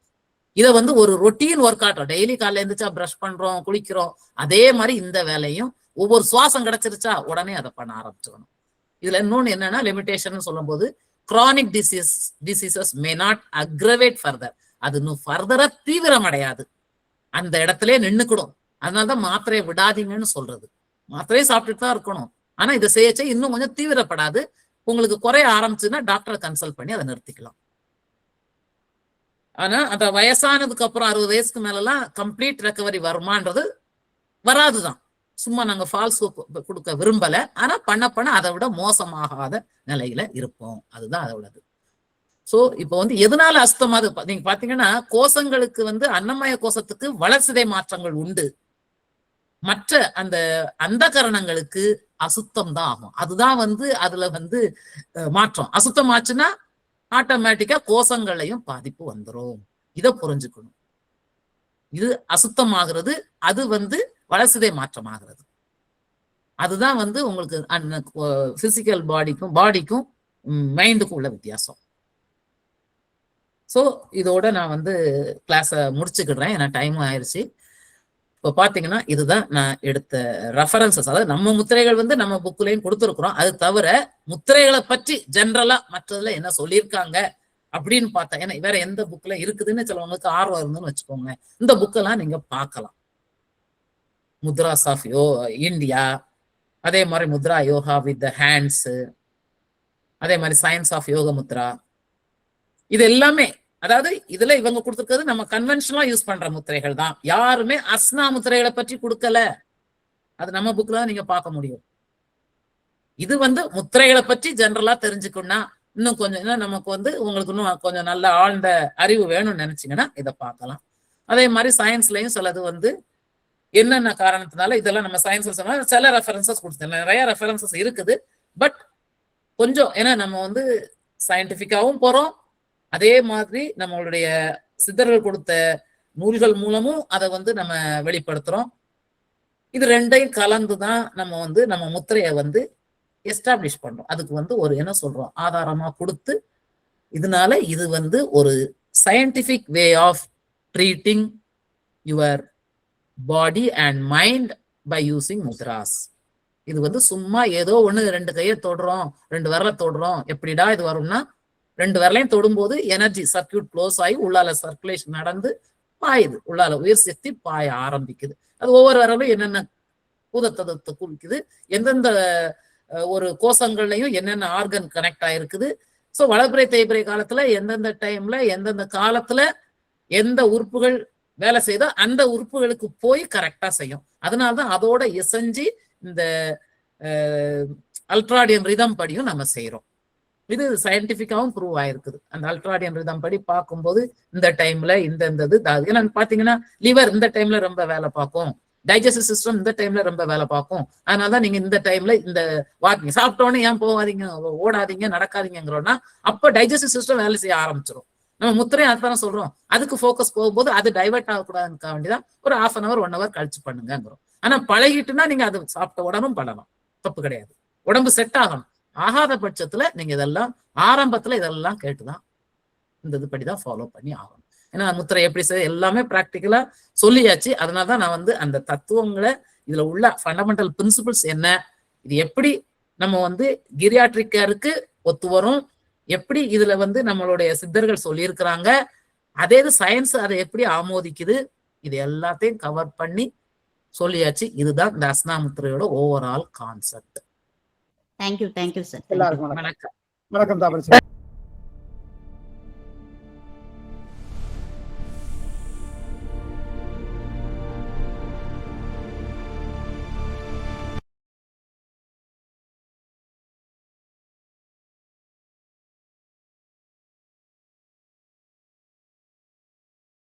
இதை வந்து ஒரு ரொட்டீன் ஒர்க் ஆட்டும். டெய்லி காலையில இருந்துச்சா பிரஷ் பண்றோம், குளிக்கிறோம், அதே மாதிரி இந்த வேலையும் ஒவ்வொரு சுவாசம் கிடைச்சிருச்சா உடனே அதை பண்ண ஆரம்பிச்சுக்கணும். இதுல இன்னொன்னு என்னன்னா லிமிடேஷன் சொல்லும் போது chronic diseases may not aggravate further. அது இன்னும் ஃபர்தரா தீவிரம் அடையாது, அந்த இடத்துல நின்னுக்கிடும். அதனாலதான் மாத்திரையை விடாதீங்கன்னு சொல்றது. மாத்திரையை சாப்பிட்டுட்டு தான் இருக்கணும், ஆனா இதை செய்யச்சே இன்னும் கொஞ்சம் தீவிரப்படாது. உங்களுக்கு குறைய ஆரம்பிச்சுன்னா டாக்டரை கன்சல்ட் பண்ணி அதை நிறுத்திக்கலாம். ஆனா அந்த வயசானதுக்கு அப்புறம் 60 வயசுக்கு மேலாம் கம்ப்ளீட் ரெக்கவரி வருமானது வராதுதான். சும்மா நாங்க ஃபால்ஸ் கொடுக்க விரும்பல, ஆனா பண்ண அதை விட மோசமாகாத நிலையில இருப்போம். அதுதான் அதோடது. சோ இப்போ வந்து எதனால அசுத்தமாது நீங்க பாத்தீங்கன்னா, கோஷங்களுக்கு வந்து அன்னமய கோஷத்துக்கு வளர்சிதை மாற்றங்கள் உண்டு. மற்ற அந்த கரணங்களுக்கு அசுத்தம் தான் ஆகும். அதுதான் வந்து அதுல வந்து மாற்றம். அசுத்தம் ஆச்சுன்னா ஆட்டோமேட்டிக்கா கோஷங்களையும் பாதிப்பு வந்துடும். இதை புரிஞ்சுக்கணும். இது அசுத்தமாகிறது, அது வந்து வளர்சிதை மாற்றமாகிறது. அதுதான் வந்து உங்களுக்கு பிசிக்கல் பாடிக்கும் மைண்டுக்கும் உள்ள வித்தியாசம். ஸோ இதோட நான் வந்து கிளாஸை முடிச்சுக்கிடுறேன், ஏன்னா டைமும் ஆயிடுச்சு. இப்போ பார்த்தீங்கன்னா இதுதான் நான் எடுத்த ரெஃபரன்சஸ். அதாவது நம்ம முத்திரைகள் வந்து நம்ம புக்லையும் கொடுத்துருக்குறோம். அது தவிர முத்திரைகளை பற்றி ஜென்ரலா மற்றதுல என்ன சொல்லியிருக்காங்க அப்படின்னு பார்த்தேன். ஏன்னா வேற எந்த புக்ல இருக்குதுன்னு சிலவங்களுக்கு ஆர்வம் இருந்துன்னு வச்சுக்கோங்க, இந்த புக்கெல்லாம் நீங்க பார்க்கலாம். முத்ராஸ் ஆஃப் இந்தியா, அதே மாதிரி Mudra yoga with the hands, அதே மாதிரி சயின்ஸ் ஆஃப் யோக முத்ரா, இது எல்லாமே அதாவது இதுல இவங்க கொடுத்துருக்கிறது நம்ம கன்வென்ஷனலா யூஸ் பண்ற முத்திரைகள் தான். யாருமே அஸ்னா முத்திரைகளை பற்றி கொடுக்கல. அது நம்ம புக்ல தான் நீங்க பார்க்க முடியும். இது வந்து முத்திரைகளை பற்றி ஜெனரலா தெரிஞ்சுக்கணும்னா இன்னும் கொஞ்சம் நமக்கு வந்து உங்களுக்கு இன்னும் கொஞ்சம் நல்ல ஆழ்ந்த அறிவு வேணும்னு நினைச்சீங்கன்னா இதை பார்க்கலாம். அதே மாதிரி சயின்ஸ்லயும் சிலது வந்து என்னென்ன காரணத்தினால இதெல்லாம் நம்ம சயின்ஸ்ல சொன்னா சில ரெஃபரன்சஸ் கொடுத்தேன். நிறைய ரெஃபரன்சஸ் இருக்குது. பட் கொஞ்சம் ஏன்னா நம்ம வந்து சயின்டிபிக்காவும் போறோம், அதே மாதிரி நம்மளுடைய சித்தர்கள் கொடுத்த நூல்கள் மூலமும் அதை வந்து நம்ம வெளிப்படுத்துறோம். இது ரெண்டையும் கலந்துதான் நம்ம வந்து நம்ம முத்திரையை வந்து எஸ்டாப்ளிஷ் பண்றோம். அதுக்கு வந்து ஒரு என்ன சொல்றோம், ஆதாரமா கொடுத்து இதனால இது வந்து ஒரு scientific way of treating your body and mind by using mudras. இது வந்து சும்மா ஏதோ ஒண்ணு 2 கையை தொடுறோம், 2 விரலை தொடுறோம், எப்படிடா இது வரும்னா 2 விரலையும் தொடும்போது எனர்ஜி சர்க்கியூட் க்ளோஸ் ஆகி உள்ளால சர்க்குலேஷன் நடந்து பாயுது, உள்ளால உயிர் சக்தி பாய ஆரம்பிக்குது. அது ஒவ்வொரு விரலும் என்னென்ன பூதத்தத்தை குறிக்குது, எந்தெந்த ஒரு கோஷங்கள்லையும் என்னென்ன ஆர்கன் கனெக்ட் ஆயிருக்குது. ஸோ வளர்பிறை தேய்பிறை காலத்துல எந்தெந்த டைம்ல எந்தெந்த காலத்துல எந்த உறுப்புகள் வேலை செய்தோ அந்த உறுப்புகளுக்கு போய் கரெக்டா செய்யும். அதனாலதான் அதோட இசைஞ்சு இந்த அல்ட்ராடியன் ரிதம் படியும் நம்ம செய்யறோம். இது சயின்டிபிக்காவும் ப்ரூவ் ஆயிருக்குது. அந்த அல்ட்ராடியன் ரிதம் படி பார்க்கும்போது இந்த டைம்ல இந்த ஏன்னா பாத்தீங்கன்னா லிவர் இந்த டைம்ல ரொம்ப வேலை பார்க்கும், டைஜஸ்டிவ் சிஸ்டம் இந்த டைம்ல ரொம்ப வேலை பார்க்கும். அதனாலதான் நீங்க இந்த டைம்ல இந்த வாக்கிங் சாப்பிட்டோன்னே ஏன் போகாதீங்க, ஓடாதீங்க, நடக்காதீங்கிறோம்னா அப்ப டைஜஸ்டிவ் சிஸ்டம் வேலை செய்ய ஆரம்பிச்சிடும். நம்ம முத்திரையும் அதுதானே சொல்றோம். அதுக்கு ஃபோக்கஸ் போகும்போது அது டைவெர்ட் ஆகக்கூடாதுக்காக வேண்டிதான் ஒரு 1/2 hour 1 hour கழிச்சு பண்ணுங்கிறோம். ஆனா பழகிட்டுனா நீங்க அது சாப்பிட்ட உடனும் பண்ணலாம், தப்பு கிடையாது. உடம்பு செட் ஆகணும். ஆகாத பட்சத்துல நீங்க இதெல்லாம் ஆரம்பத்துல இதெல்லாம் கேட்டுதான் இந்த இது படிதான் ஃபாலோ பண்ணி ஆகணும். ஏன்னா முத்திரை எப்படி செய்ய எல்லாமே பிராக்டிக்கலா சொல்லியாச்சு. அதனாலதான் நான் அந்த தத்துவங்களை இதுல உள்ள ஃபண்டமெண்டல் பிரின்சிபிள்ஸ் என்ன, இது எப்படி நம்ம கிரியாட்ரிக் கேருக்கு ஒத்து வரும், எப்படி இதுல நம்மளுடைய சித்தர்கள் சொல்லியிருக்கிறாங்க, அதே இது சயின்ஸ் அதை எப்படி ஆமோதிக்குது, இது எல்லாத்தையும் கவர் பண்ணி சொல்லியாச்சு. இதுதான் இந்த அஸ்னா முத்திரையோட ஓவரால் கான்செப்ட். Thank you sir. எல்லாருக்கும் வணக்கம். வணக்கம் தாமரை சார்.